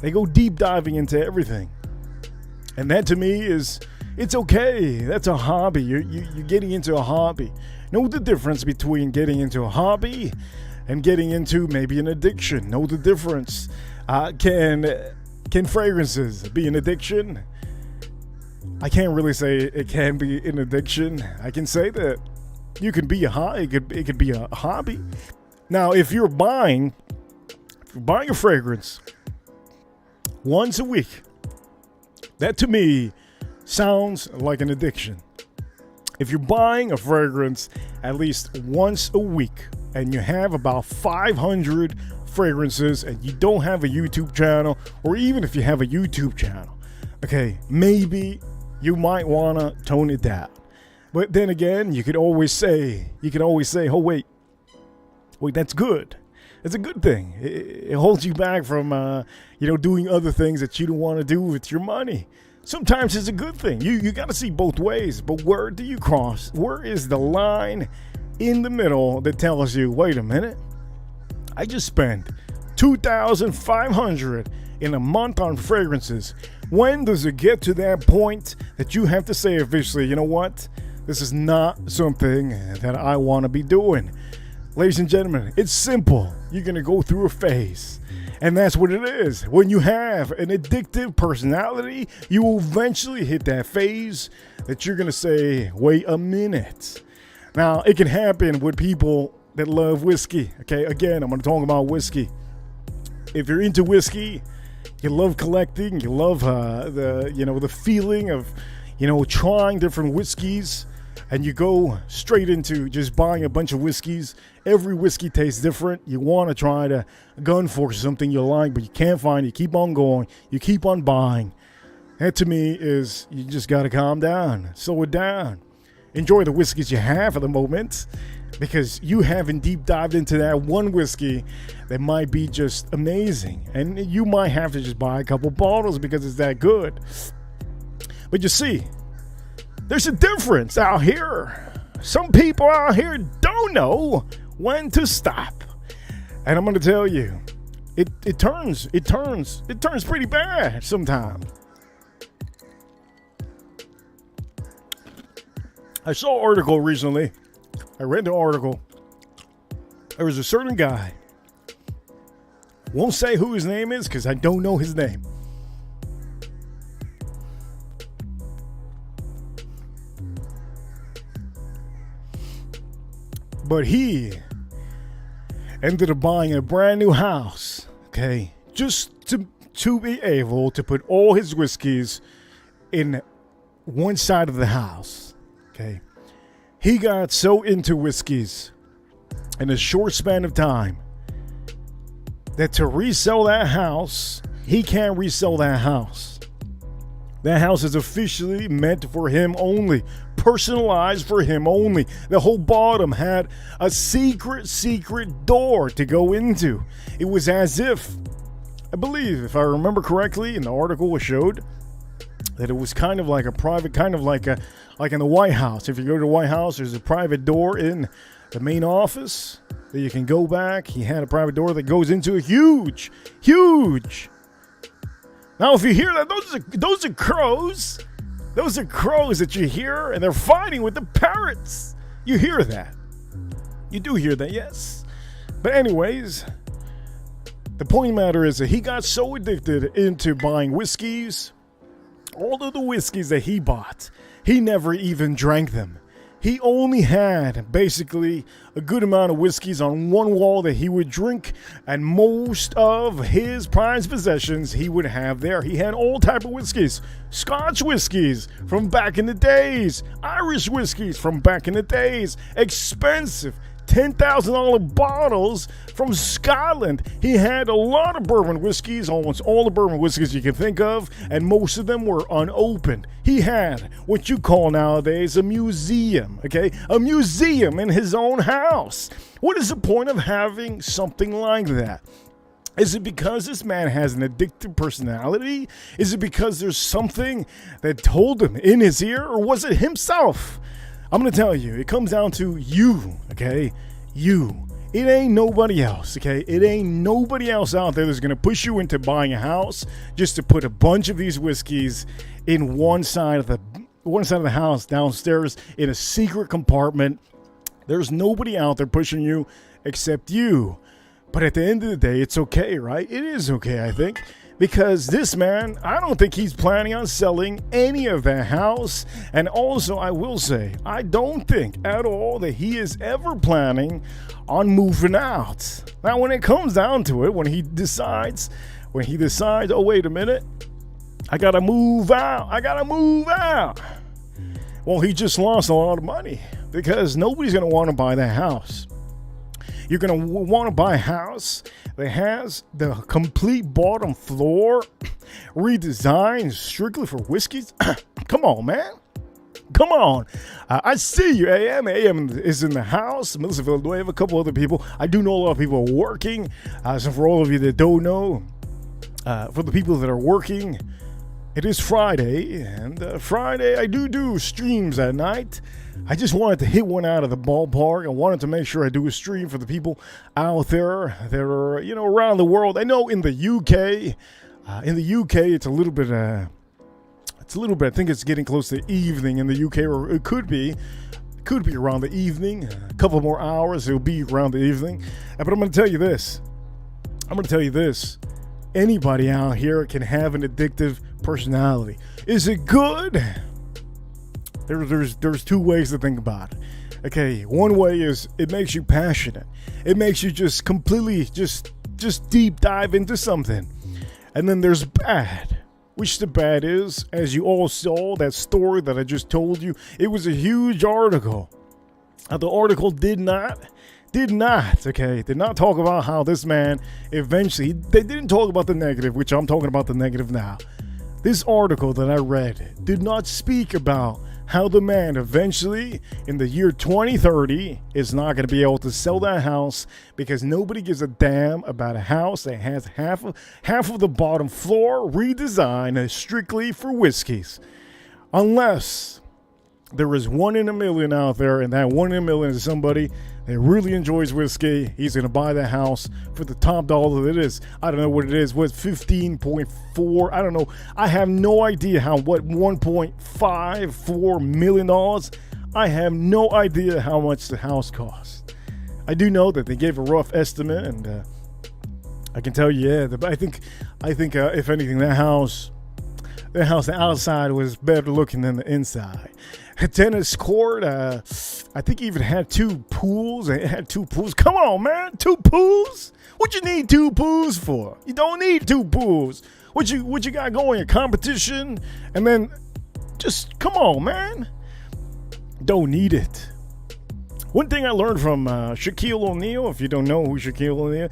They go deep diving into everything. And that to me it's okay. That's a hobby. You're getting into a hobby. Know the difference between getting into a hobby and getting into maybe an addiction. Know the difference. Can fragrances be an addiction? I can't really say it can be an addiction. I can say that you can be it could be a hobby. Now, if you're buying a fragrance once a week, that to me sounds like an addiction. If you're buying a fragrance at least once a week, and you have about 500 fragrances and you don't have a YouTube channel, or even if you have a YouTube channel, okay, maybe you might want to tone it down. But then again, you could always say, oh, wait, that's good. It's a good thing. It holds you back from, doing other things that you don't want to do with your money. Sometimes it's a good thing. You got to see both ways. But where do you cross? Where is the line in the middle that tells you, wait a minute, I just spent $2,500 in a month on fragrances. When does it get to that point that you have to say officially, you know what? This is not something that I want to be doing. Ladies and gentlemen, it's simple. You're going to go through a phase. And that's what it is. When you have an addictive personality, you will eventually hit that phase that you're going to say, wait a minute. Now, it can happen with people that love whiskey. Okay, again, I'm going to talk about whiskey. If you're into whiskey, you love collecting, you love the feeling of, trying different whiskeys, and you go straight into just buying a bunch of whiskeys. Every whiskey tastes different. You want to try to gun for something you like, but you can't find it. You keep on going. You keep on buying. That to me is, you just got to calm down. Slow it down. Enjoy the whiskeys you have at the moment, because you haven't deep dived into that one whiskey that might be just amazing. And you might have to just buy a couple bottles because it's that good. But you see, there's a difference out here. Some people out here don't know when to stop. And I'm going to tell you, it turns pretty bad sometimes. I saw an article recently. I read the article. There was a certain guy. Won't say who his name is because I don't know his name. But he ended up buying a brand new house, okay, just to be able to put all his whiskeys in one side of the house, okay. He got so into whiskeys in a short span of time that to resell that house, he can't resell that house. That house is officially meant for him only. Personalized for him only. The whole bottom had a secret door to go into. It was as if, I believe, if I remember correctly, in the article was showed that it was kind of like a private, kind of like in the White House. If you go to the White House, there's a private door in the main office that you can go back. He had a private door that goes into a huge. Now, if you hear that, those are crows. Those are crows that you hear, and they're fighting with the parrots. You hear that. You do hear that, yes. But anyways, the point of the matter is that he got so addicted into buying whiskeys. All of the whiskeys that he bought, he never even drank them. He only had basically a good amount of whiskeys on one wall that he would drink, and most of his prized possessions he would have there. He had all type of whiskeys, Scotch whiskeys from back in the days, Irish whiskeys from back in the days, expensive $10,000 bottles from Scotland. He had a lot of bourbon whiskeys, almost all the bourbon whiskeys you can think of, and most of them were unopened. He had what you call nowadays a museum, okay? A museum in his own house. What is the point of having something like that? Is it because this man has an addictive personality? Is it because there's something that told him in his ear, or was it himself? I'm going to tell you, it comes down to you, okay? You. It ain't nobody else, okay? It ain't nobody else out there that's going to push you into buying a house just to put a bunch of these whiskeys in one side of the house downstairs in a secret compartment. There's nobody out there pushing you except you. But at the end of the day, it's okay, right? It is okay, I think. Because this man, I don't think he's planning on selling any of that house. And also, I will say, I don't think at all that he is ever planning on moving out. Now, when it comes down to it, when he decides, oh, wait a minute, I gotta move out. Well, he just lost a lot of money because nobody's gonna want to buy that house. You're going to want to buy a house that has the complete bottom floor redesigned strictly for whiskeys. Come on, man. Come on. I see you, AM. AM is in the house. Melissa Villanueva, a couple other people. I do know a lot of people are working. So for all of you that don't know, for the people that are working, it is Friday. And Friday, I do streams at night. I just wanted to hit one out of the ballpark. I wanted to make sure I do a stream for the people out there that are, around the world. I know in the UK, it's a little bit, I think it's getting close to evening in the UK, or it could be around the evening. A couple more hours, it'll be around the evening. But I'm going to tell you this. Anybody out here can have an addictive personality. Is it good? There's two ways to think about it. Okay, one way is it makes you passionate. It makes you just completely just deep dive into something. And then there's bad. Which the bad is, as you all saw, that story that I just told you, it was a huge article. The article did not talk about how this man eventually, they didn't talk about the negative, which I'm talking about the negative now. This article that I read did not speak about how the man eventually, in the year 2030, is not going to be able to sell that house because nobody gives a damn about a house that has half of the bottom floor redesigned strictly for whiskeys. Unless there is 1 in a million out there, and that 1 in a million is somebody that really enjoys whiskey. He's going to buy the house for the top dollar that it is. I don't know what it is. What's 15.4? I don't know. I have no idea what $1.54 million. I have no idea how much the house costs. I do know that they gave a rough estimate, and I can tell you, I think if anything, that house, the outside was better looking than the inside. A tennis court, I think even had 2 pools. It had 2 pools. Come on, man, 2 pools? What you need 2 pools for? You don't need 2 pools. What you got going? A competition? And then just come on, man. Don't need it. One thing I learned from Shaquille O'Neal, if you don't know who Shaquille O'Neal,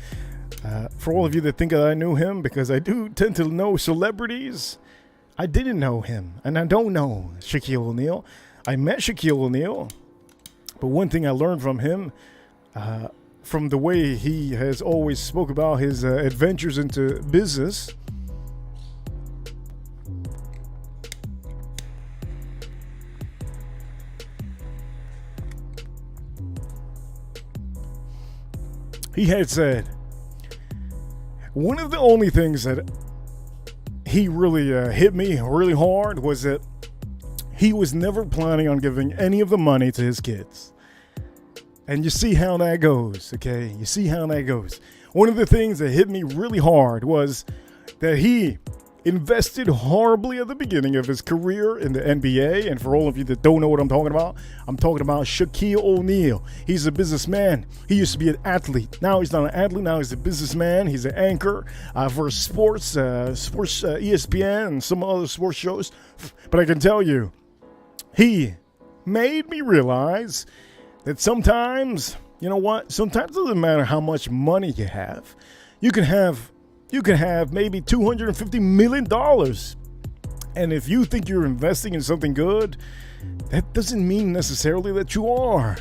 for all of you that think that I knew him, because I do tend to know celebrities, I didn't know him, and I don't know Shaquille O'Neal. I met Shaquille O'Neal, but one thing I learned from him, from the way he has always spoke about his adventures into business, he had said, one of the only things that he really hit me really hard was that he was never planning on giving any of the money to his kids. And you see how that goes, okay? You see how that goes. One of the things that hit me really hard was that he invested horribly at the beginning of his career in the NBA. And for all of you that don't know what I'm talking about Shaquille O'Neal. He's a businessman. He used to be an athlete. Now he's not an athlete. Now he's a businessman. He's an anchor for sports ESPN and some other sports shows. But I can tell you, he made me realize that sometimes, you know what? Sometimes it doesn't matter how much money you have. You can have maybe $250 million. And if you think you're investing in something good, that doesn't mean necessarily that you are.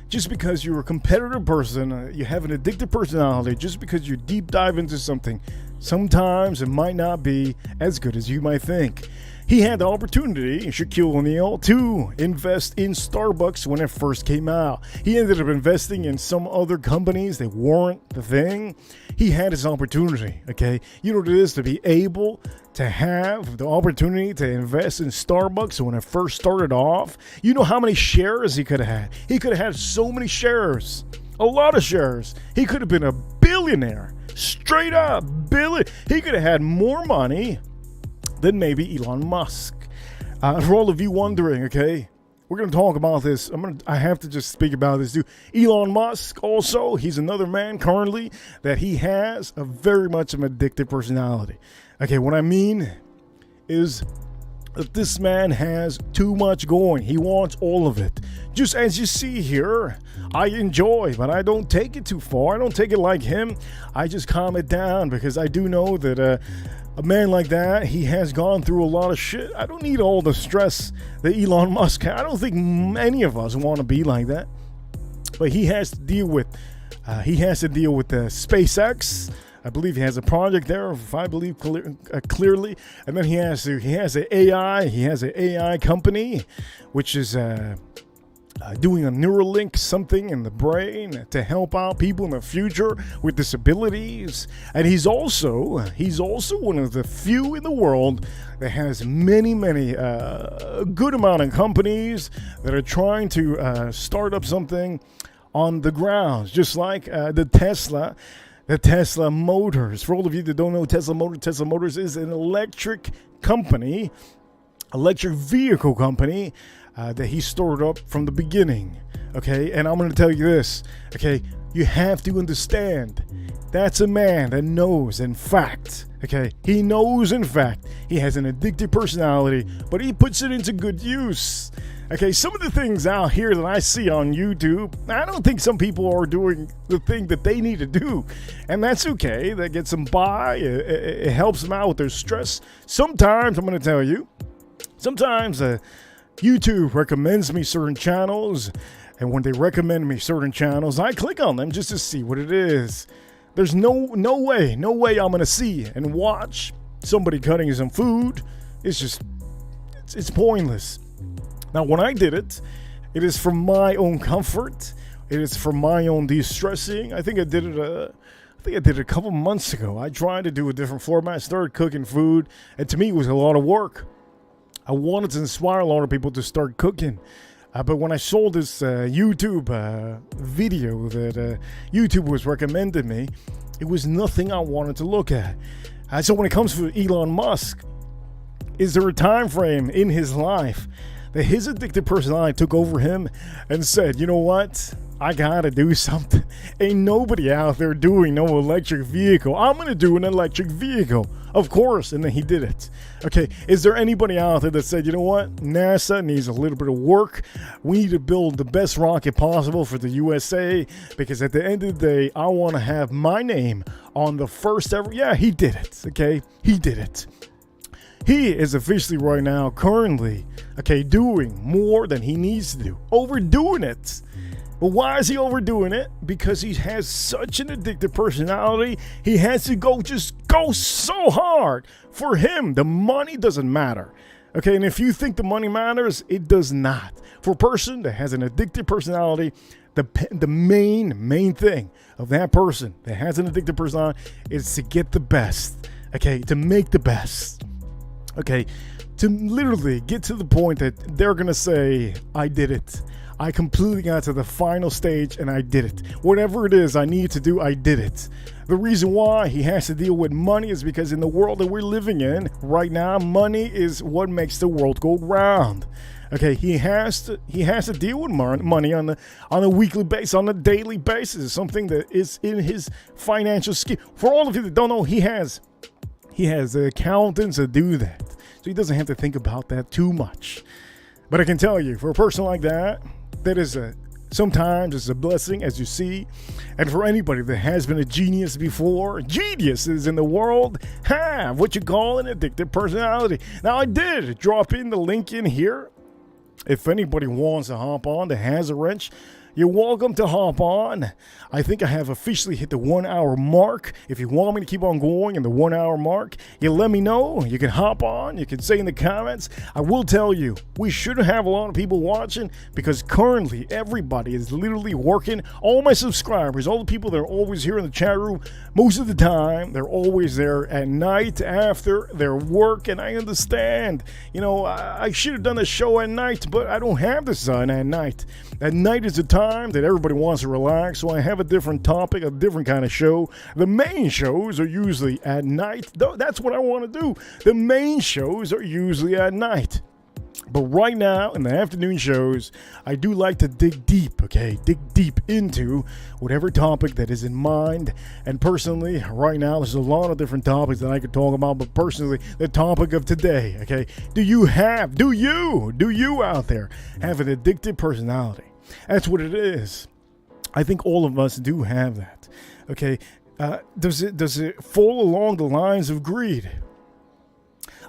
Just because you're a competitive person, you have an addictive personality, just because you deep dive into something, sometimes it might not be as good as you might think. He had the opportunity, Shaquille O'Neal, to invest in Starbucks when it first came out. He ended up investing in some other companies that weren't the thing. He had his opportunity, okay? You know what it is to be able to have the opportunity to invest in Starbucks when it first started off. You know how many shares he could have had? He could have had so many shares, a lot of shares. He could have been a billionaire, straight up billion. He could have had more money than maybe Elon Musk. For all of you wondering, okay, we're going to talk about this. I have to just speak about this too. Elon Musk also, he's another man currently that he has a very much of an addictive personality. Okay, what I mean is that this man has too much going. He wants all of it. Just as you see here, I enjoy, but I don't take it too far. I don't take it like him. I just calm it down because I do know that a man like that, he has gone through a lot of shit. I don't need all the stress that Elon Musk has. I don't think any of us want to be like that. But he has to deal with SpaceX. I believe he has a project there, if I believe clearly. And then he has an AI. He has an AI company, which is doing a Neuralink something in the brain to help out people in the future with disabilities. And he's also one of the few in the world that has many good amount of companies that are trying to start up something on the grounds, just like the Tesla Motors. For all of you that don't know Tesla Motors is an electric vehicle company that he started up from the beginning. Okay, and I'm going to tell you this. Okay, you have to understand that's a man that knows, in fact. Okay, he knows, in fact, he has an addictive personality, but he puts it into good use. Okay, some of the things out here that I see on YouTube, I don't think some people are doing the thing that they need to do. And that's okay. That gets them by. It helps them out with their stress. Sometimes, I'm going to tell you, sometimes YouTube recommends me certain channels. And when they recommend me certain channels, I click on them just to see what it is. There's no way I'm going to see and watch somebody cutting some food. It's pointless. Now, when I did it, it is for my own comfort. It is for my own de-stressing. I think I did it a couple months ago. I tried to do a different format. I started cooking food, and to me, it was a lot of work. I wanted to inspire a lot of people to start cooking. But when I saw this YouTube video that YouTube was recommending me, it was nothing I wanted to look at. So when it comes to Elon Musk, is there a time frame in his life that his addictive personality took over him and said, you know what? I gotta do something. Ain't nobody out there doing no electric vehicle. I'm gonna do an electric vehicle. Of course. And then he did it. Okay. Is there anybody out there that said, you know what? NASA needs a little bit of work. We need to build the best rocket possible for the USA because at the end of the day, I want to have my name on the first ever. Yeah, he did it. Okay. He did it. He is officially right now, currently, okay, doing more than he needs to do. Overdoing it. But why is he overdoing it? Because he has such an addictive personality. He has to go so hard. For him, the money doesn't matter. Okay, and if you think the money matters, it does not. For a person that has an addictive personality, the main thing of that person that has an addictive personality is to get the best. Okay, to make the best. Okay, to literally get to the point that they're going to say, I did it. I completely got to the final stage and I did it. Whatever it is I need to do, I did it. The reason why he has to deal with money is because in the world that we're living in right now, money is what makes the world go round. Okay, he has to deal with money on a weekly basis, on a daily basis. It's something that is in his financial scheme. For all of you that don't know, he has accountants that do that. So he doesn't have to think about that too much. But I can tell you, for a person like that, that is sometimes it's a blessing, as you see. And for anybody that has been a genius before, geniuses in the world have what you call an addictive personality. Now, I did drop in the link in here. If anybody wants to hop on that has a wrench, you're welcome to hop on. I think I have officially hit the 1 hour mark. If you want me to keep on going in the 1 hour mark, you let me know. You can hop on. You can say in the comments. I will tell you, we shouldn't have a lot of people watching because currently everybody is literally working. All my subscribers, all the people that are always here in the chat room, most of the time, they're always there at night after their work. And I understand, I should have done the show at night, but I don't have the sun at night. At night is the time that everybody wants to relax, so I have a different topic, a different kind of show. The main shows are usually at night. That's what I want to do. The main shows are usually at night. But right now, in the afternoon shows, I do like to dig deep, okay? Dig deep into whatever topic that is in mind. And personally, right now, there's a lot of different topics that I could talk about. But personally, the topic of today, okay? Do you out there have an addictive personality? That's what it is. I think all of us do have that, okay? Does it fall along the lines of greed?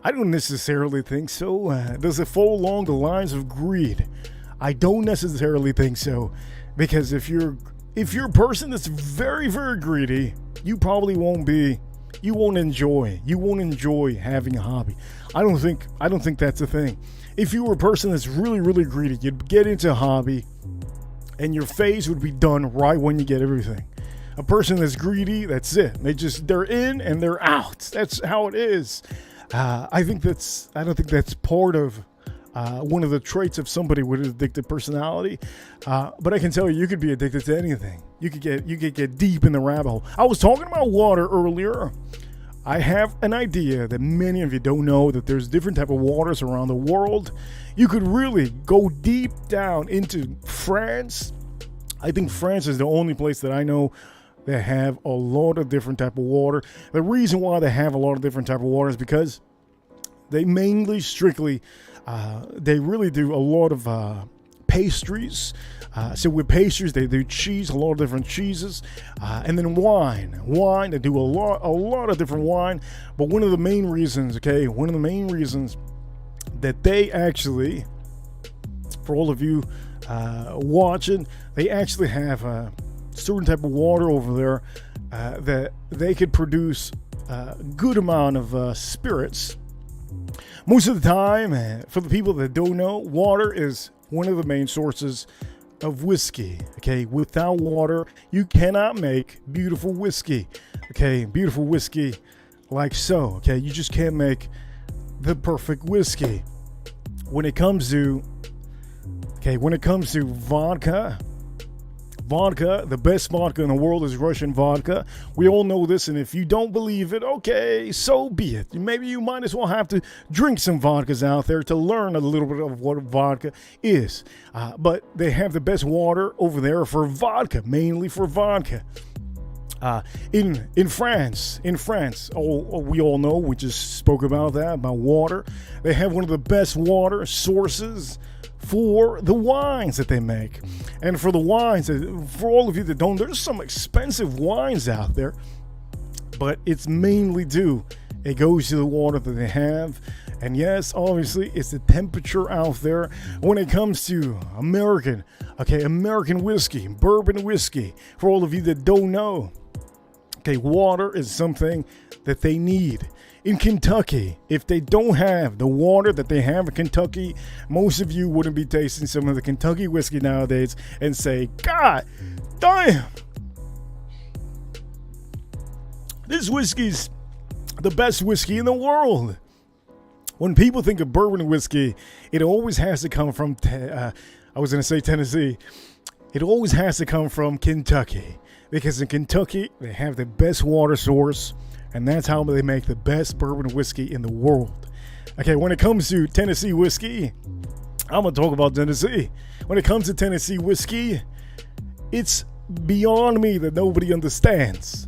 I don't necessarily think so. Does it fall along the lines of greed? I don't necessarily think so, because if you're a person that's very, very greedy, you probably won't enjoy having a hobby. I don't think that's a thing. If you were a person that's really, really greedy, you'd get into a hobby, and your phase would be done right when you get everything. A person that's greedy, that's it. They're in and they're out. That's how it is. I don't think that's part of one of the traits of somebody with an addictive personality. But I can tell you could be addicted to anything. You could get deep in the rabbit hole. I was talking about water earlier. I have an idea that many of you don't know, that there's different type of waters around the world. You could really go deep down into France. I think France is the only place that I know they have a lot of different type of water. The reason why they have a lot of different type of water is because they they really do a lot of pastries. So with pastries, they do cheese, a lot of different cheeses, and then wine. They do a lot of different wine. But one of the main reasons that they actually, for all of you watching, they actually have a certain type of water over there that they could produce a good amount of spirits. Most of the time, for the people that don't know, water is one of the main sources of whiskey. Okay, without water, you cannot make beautiful whiskey. Okay, beautiful whiskey like so. Okay, you just can't make the perfect whiskey. When it comes to vodka, the best vodka in the world is Russian vodka. We all know this, and if you don't believe it, okay, so be it. Maybe you might as well have to drink some vodkas out there to learn a little bit of what vodka is. But they have the best water over there for vodka, mainly for vodka. In France, we all know, we just spoke about that, about water. They have one of the best water sources for the wines that they make. And for the wines, for all of you that don't, there's some expensive wines out there, but it's mainly it goes to the water that they have. And yes, obviously, it's the temperature out there. When it comes to American whiskey, bourbon whiskey, for all of you that don't know, okay, water is something that they need. In Kentucky, if they don't have the water that they have in Kentucky, most of you wouldn't be tasting some of the Kentucky whiskey nowadays and say, God damn, this whiskey's the best whiskey in the world. When people think of bourbon whiskey, it always has to come from, Tennessee. It always has to come from Kentucky. Because in Kentucky, they have the best water source, and that's how they make the best bourbon whiskey in the world. Okay, when it comes to Tennessee whiskey, I'm going to talk about Tennessee. When it comes to Tennessee whiskey, it's beyond me that nobody understands.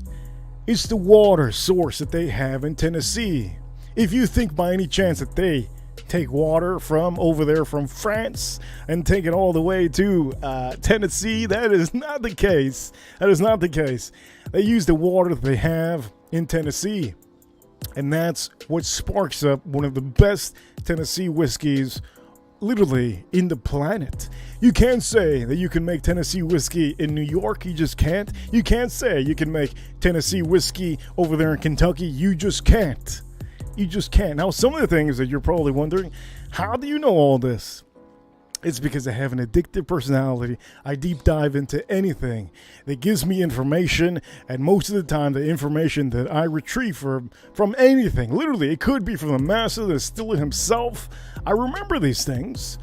It's the water source that they have in Tennessee. If you think by any chance that they take water from over there from France and take it all the way to Tennessee, that is not the case. That is not the case. They use the water that they have in Tennessee, and that's what sparks up one of the best Tennessee whiskeys literally in the planet. You can't say that you can make Tennessee whiskey in New York. You just can't. You can't say you can make Tennessee whiskey over there in Kentucky. You just can't. You just can't. Now, some of the things that you're probably wondering, how do you know all this? It's because I have an addictive personality. I deep dive into anything that gives me information, and most of the time, the information that I retrieve from anything, literally, it could be from the master that's still himself. I remember these things,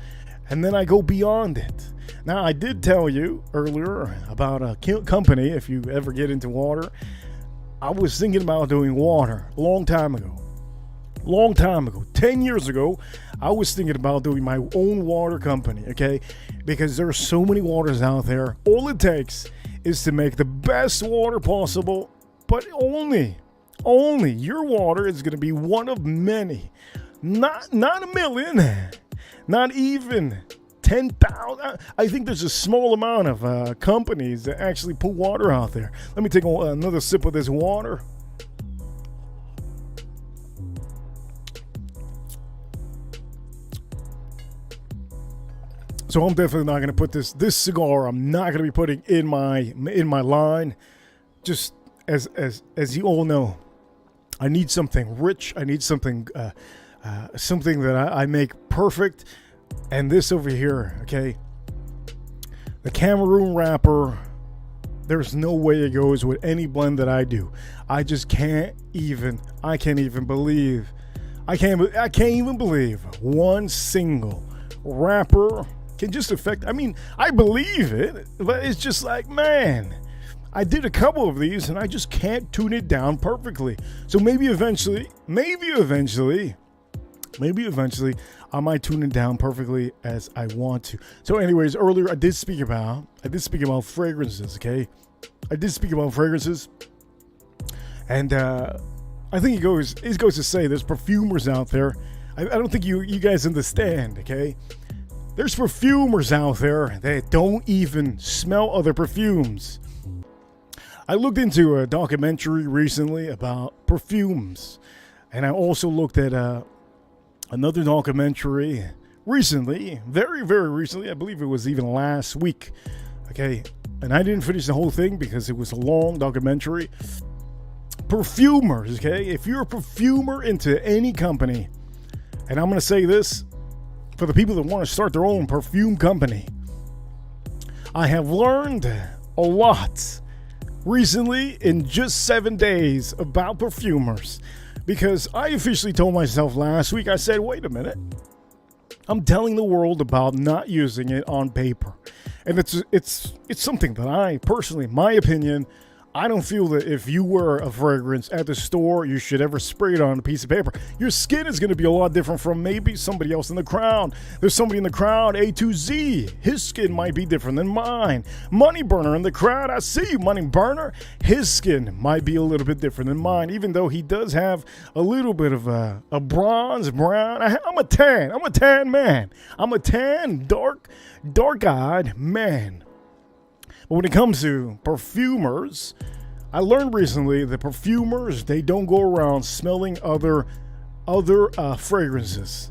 and then I go beyond it. Now, I did tell you earlier about a company, if you ever get into water. I was thinking about doing water a long time ago. long time ago, 10 years ago, I was thinking about doing my own water company, okay? Because there are so many waters out there. All it takes is to make the best water possible, but only your water is going to be one of many. Not a million, not even 10,000. I think there's a small amount of companies that actually put water out there. Let me take another sip of this water. So I'm definitely not going to put this cigar. I'm not going to be putting in my line. Just as you all know, I need something rich. I need something something that I make perfect. And this over here, okay, the Cameroon wrapper. There's no way it goes with any blend that I do. I just can't even. I can't even believe. I can't even believe one single wrapper can just affect. I mean, I believe it, but it's just like, man, I did a couple of these and I just can't tune it down perfectly. So maybe eventually I might tune it down perfectly as I want to. So anyways, earlier I did speak about fragrances, okay? I did speak about fragrances. And I think it goes to say there's perfumers out there. I don't think you guys understand, okay? There's perfumers out there that don't even smell other perfumes. I looked into a documentary recently about perfumes, and I also looked at another documentary recently, very, very recently. I believe it was even last week, okay? And I didn't finish the whole thing because it was a long documentary. Perfumers, okay? If you're a perfumer into any company, and I'm going to say this, for the people that want to start their own perfume company, I have learned a lot recently in just 7 days about perfumers, because I officially told myself last week, I said, wait a minute, I'm telling the world about not using it on paper. And it's something that I personally, my opinion, I don't feel that if you wear a fragrance at the store, you should ever spray it on a piece of paper. Your skin is going to be a lot different from maybe somebody else in the crowd. There's somebody in the crowd, A to Z. His skin might be different than mine. Money Burner in the crowd, I see you, Money Burner. His skin might be a little bit different than mine, even though he does have a little bit of a bronze, brown. I'm a tan man. I'm a tan, dark-eyed man. But when it comes to perfumers, I learned recently that perfumers, they don't go around smelling other fragrances.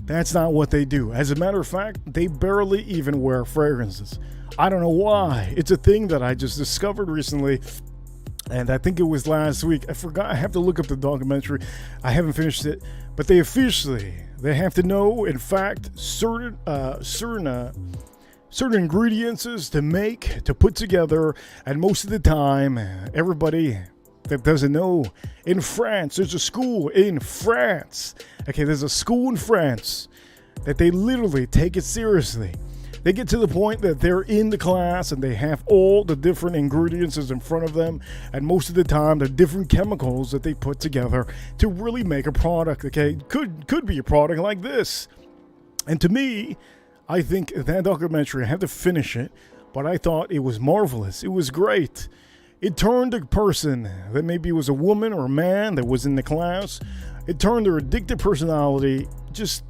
That's not what they do. As a matter of fact, they barely even wear fragrances. I don't know why. It's a thing that I just discovered recently, and I think it was last week. I forgot. I have to look up the documentary. I haven't finished it, but they have to know, in fact, certain ingredients to put together, and most of the time, everybody that doesn't know, in France, there's a school in France. Okay, there's a school in France that they literally take it seriously. They get to the point that they're in the class and they have all the different ingredients in front of them, and most of the time, the different chemicals that they put together to really make a product. Okay, could be a product like this, and to me, I think that documentary, I had to finish it, but I thought it was marvelous. It was great. It turned a person that maybe was a woman or a man that was in the class, it turned their addictive personality just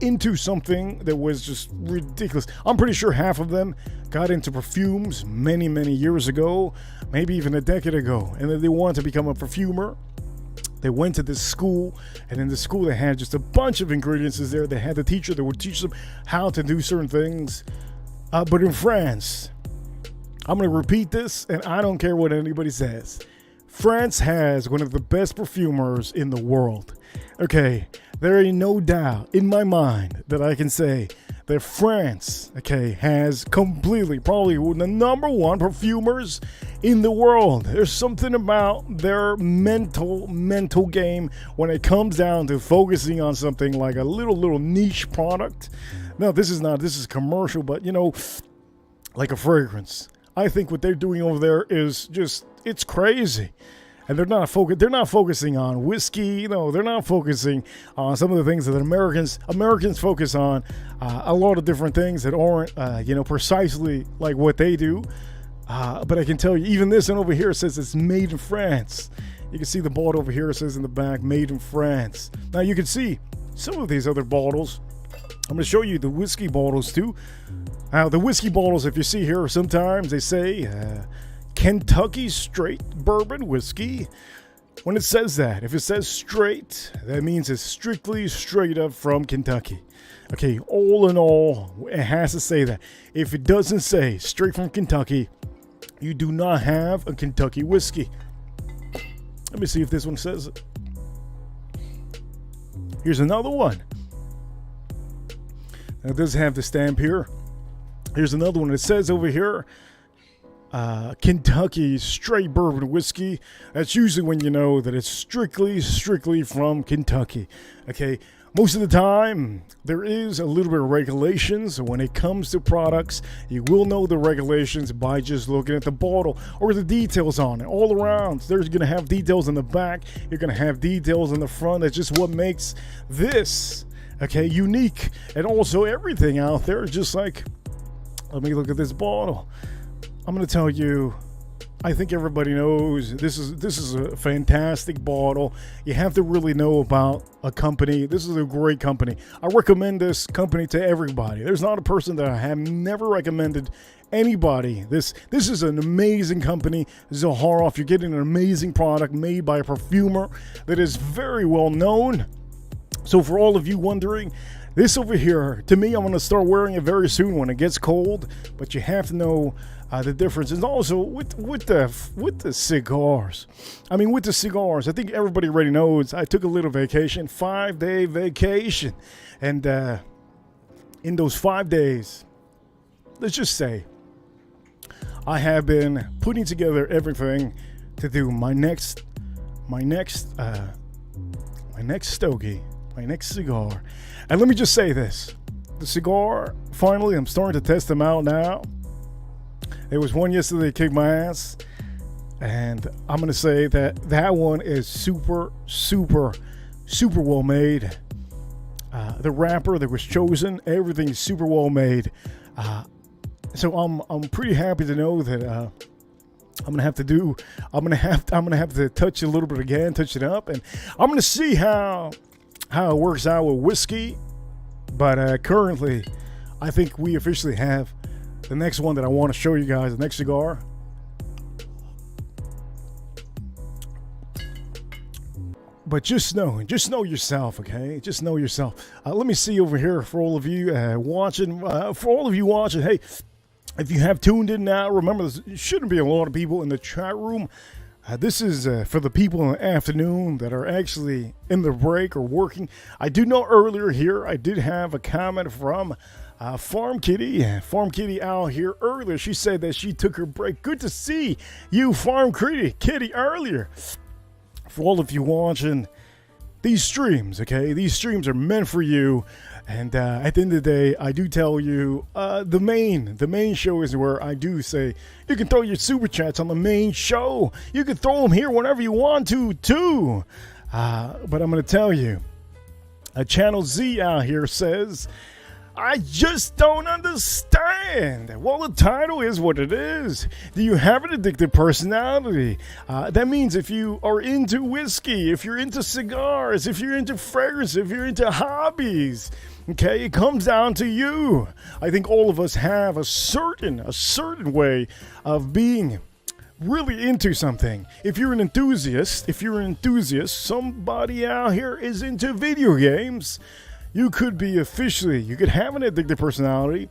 into something that was just ridiculous. I'm pretty sure half of them got into perfumes many, many years ago, maybe even a decade ago, and then they wanted to become a perfumer. They went to this school, and in the school they had just a bunch of ingredients there. They had the teacher that would teach them how to do certain things. But in France, I'm going to repeat this, and I don't care what anybody says. France has one of the best perfumers in the world. Okay, there ain't no doubt in my mind that I can say that France, okay, has completely, probably the number one perfumers in the world. There's something about their mental game when it comes down to focusing on something like a little niche product. Now, this is commercial, but like a fragrance. I think what they're doing over there is just, it's crazy. and they're not focusing on whiskey. They're not focusing on some of the things that Americans focus on. A lot of different things that aren't precisely like what they do. But I can tell you, even this one over here says it's made in France. You can see the bottle over here, it says in the back, made in France. Now you can see some of these other bottles. I'm going to show you the whiskey bottles too. The whiskey bottles, if you see here, sometimes they say Kentucky straight bourbon whiskey. When it says that, if it says straight, that means it's strictly straight up from Kentucky. Okay, all in all, it has to say that. If it doesn't say straight from Kentucky, you do not have a Kentucky whiskey. Let me see if this one says it. Here's another one. Now, it does have the stamp here. Here's another one. It says over here, Kentucky straight bourbon whiskey. That's usually when you know that it's strictly from Kentucky. Okay. Most of the time, there is a little bit of regulations. When it comes to products, you will know the regulations by just looking at the bottle or the details on it. All around, there's going to have details in the back. You're going to have details in the front. That's just what makes this, unique. And also everything out there, just like, let me look at this bottle. I'm going to tell you, I think everybody knows this is a fantastic bottle. You have to really know about a company. This is a great company. I recommend this company to everybody. There's not a person that I have never recommended anybody. This is an amazing company. Zaharoff, you're getting an amazing product made by a perfumer that is very well known. So for all of you wondering, this over here, to me, I'm going to start wearing it very soon when it gets cold. But you have to know the difference. And also with the cigars. I mean, with the cigars, I think everybody already knows I took a little vacation, 5-day vacation. And in those 5 days, let's just say, I have been putting together everything to do my next stogie, my next cigar. And let me just say this. The cigar, finally, I'm starting to test them out now. There was one yesterday that kicked my ass. And I'm going to say that one is super well made. The wrapper that was chosen, everything is super well made. So I'm pretty happy to know that I'm gonna have to touch it a little bit again, touch it up, and I'm gonna see how it works out with whiskey. But currently, I think we officially have the next one that I want to show you guys, the next cigar. But just know yourself, okay? Just know yourself. Let me see over here for all of you watching. Hey, if you have tuned in now, remember there shouldn't be a lot of people in the chat room. This is for the people in the afternoon that are actually in the break or working. I do know earlier here, I did have a comment from Farm Kitty. Farm Kitty out here earlier. She said that she took her break. Good to see you, Farm Kitty, earlier. For all of you watching these streams, okay? These streams are meant for you. And at the end of the day, I do tell you, the main show is where I do say you can throw your super chats on the main show. You can throw them here whenever you want to, too. But I'm going to tell you, Channel Z out here says, I just don't understand. Well, the title is what it is. Do you have an addictive personality? That means if you are into whiskey, if you're into cigars, if you're into fragrance, if you're into hobbies, okay, it comes down to you. I think all of us have a certain way of being really into something. If you're an enthusiast, somebody out here is into video games. You could have an addictive personality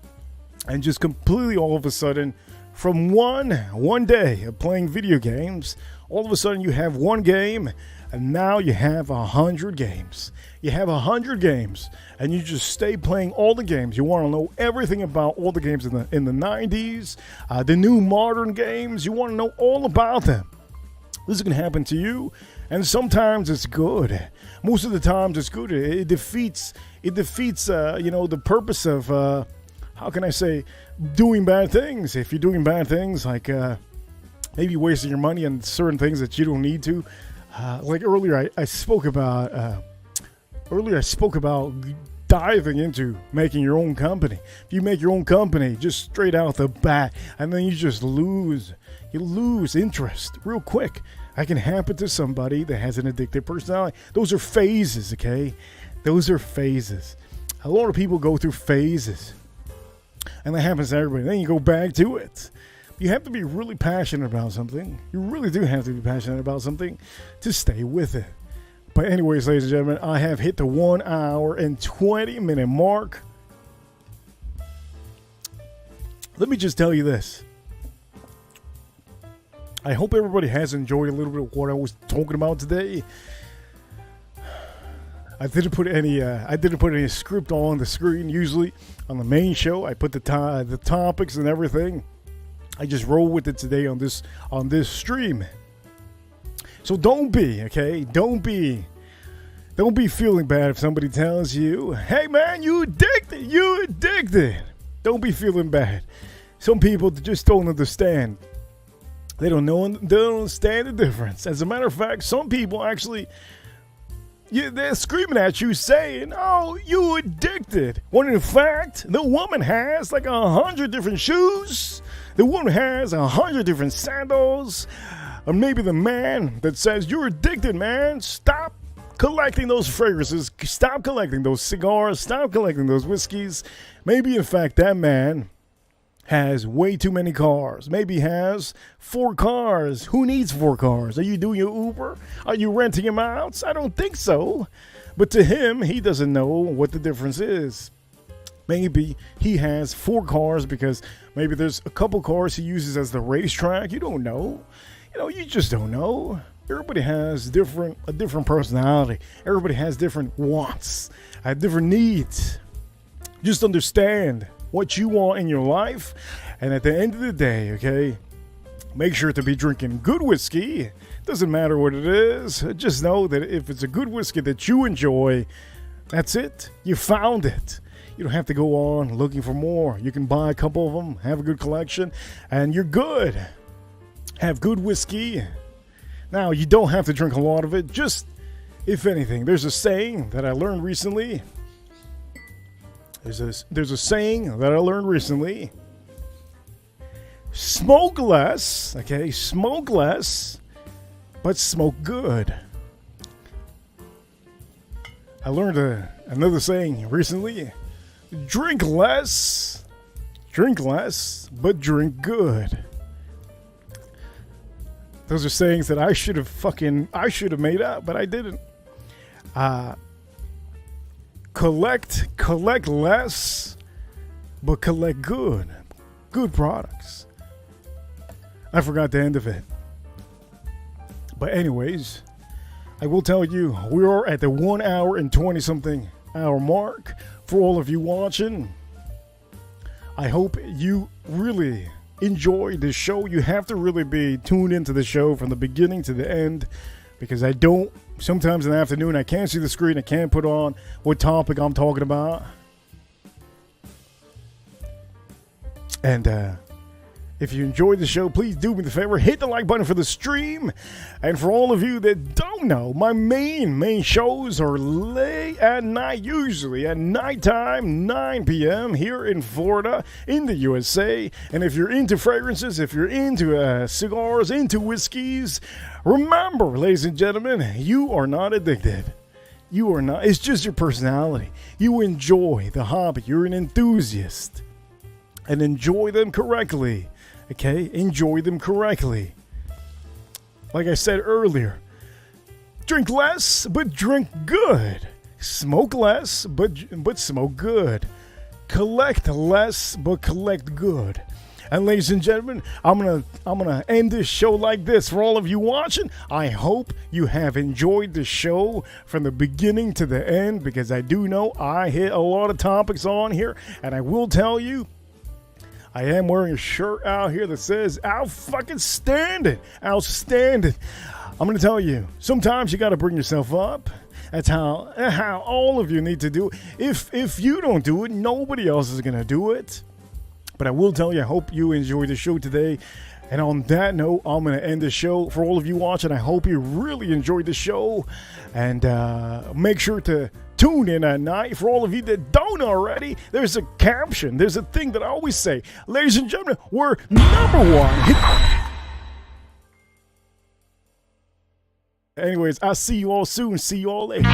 and just completely all of a sudden from one day of playing video games, all of a sudden you have one game and now you have 100 games. You have 100 games and you just stay playing all the games. You want to know everything about all the games in the 90s, the new modern games. You want to know all about them. This is going to happen to you, and sometimes it's good. Most of the times it's good. It defeats the purpose of how can I say, doing bad things. If you're doing bad things like maybe wasting your money on certain things that you don't need to. Like earlier, I spoke about diving into making your own company. If you make your own company just straight out the bat, and then you just lose interest real quick. That can happen to somebody that has an addictive personality. Those are phases, okay? Those are phases. A lot of people go through phases, and that happens to everybody. Then you go back to it. You have to be really passionate about something. You really do have to be passionate about something to stay with it. But anyways, ladies and gentlemen, I have hit the 1 hour and 20-minute mark. Let me just tell you this. I hope everybody has enjoyed a little bit of what I was talking about today. I didn't put any script on the screen. Usually on the main show, I put the topics and everything. I just roll with it today on this stream. So don't be feeling bad if somebody tells you, "Hey man, you addicted." Don't be feeling bad. Some people just don't understand. They don't understand the difference. As a matter of fact, some people actually, they're screaming at you saying, "Oh, you addicted." When in fact, the woman has like 100 different shoes. The woman has 100 different sandals. Or maybe the man that says, "You're addicted, man. Stop collecting those fragrances. Stop collecting those cigars. Stop collecting those whiskeys." Maybe, in fact, that man has way too many cars. Maybe has 4 cars. Who needs 4 cars? Are you doing your Uber? Are you renting him out? I don't think so. But to him, he doesn't know what the difference is. Maybe he has 4 cars because maybe there's a couple cars he uses as the racetrack. You don't know. You just don't know. Everybody has a different personality. Everybody has different wants, different needs. Just understand what you want in your life, and at the end of the day, okay, make sure to be drinking good whiskey. Doesn't matter what it is. Just know that if it's a good whiskey that you enjoy, that's it. You found it. You don't have to go on looking for more. You can buy a couple of them, have a good collection, and you're good. Have good whiskey. Now, you don't have to drink a lot of it. Just, if anything, there's a saying that I learned recently. There's a saying that I learned recently. Smoke less, okay? Smoke less, but smoke good. I learned another saying recently. Drink less, but drink good. Those are sayings that I should have made up, but I didn't. Collect less, but collect good products. I forgot the end of it. But anyways, I will tell you, we are at the 1 hour and 20-something hour mark. For all of you watching, I hope you really enjoy this show. You have to really be tuned into the show from the beginning to the end, because sometimes in the afternoon I can't see the screen. I can't put on what topic I'm talking about. And if you enjoyed the show, please do me the favor, hit the like button for the stream. And for all of you that don't know, my main shows are late at night, usually at nighttime, 9 p.m. here in Florida, in the USA. And if you're into fragrances, if you're into cigars, into whiskeys, remember, ladies and gentlemen, you are not addicted. You are not. It's just your personality. You enjoy the hobby. You're an enthusiast. And enjoy them correctly. Okay? Enjoy them correctly. Like I said earlier, drink less, but drink good. Smoke less, but smoke good. Collect less, but collect good. And ladies and gentlemen, I'm gonna end this show like this. For all of you watching, I hope you have enjoyed the show from the beginning to the end, because I do know I hit a lot of topics on here, and I will tell you, I am wearing a shirt out here that says outstanding. Outstanding. I'm going to tell you, sometimes you got to bring yourself up. That's how all of you need to do it. If you don't do it, nobody else is going to do it. But I will tell you, I hope you enjoyed the show today. And on that note, I'm going to end the show. For all of you watching, I hope you really enjoyed the show. And make sure to tune in at night. For all of you that don't already, there's a caption. There's a thing that I always say. Ladies and gentlemen, we're #1. Anyways, I'll see you all soon. See you all later.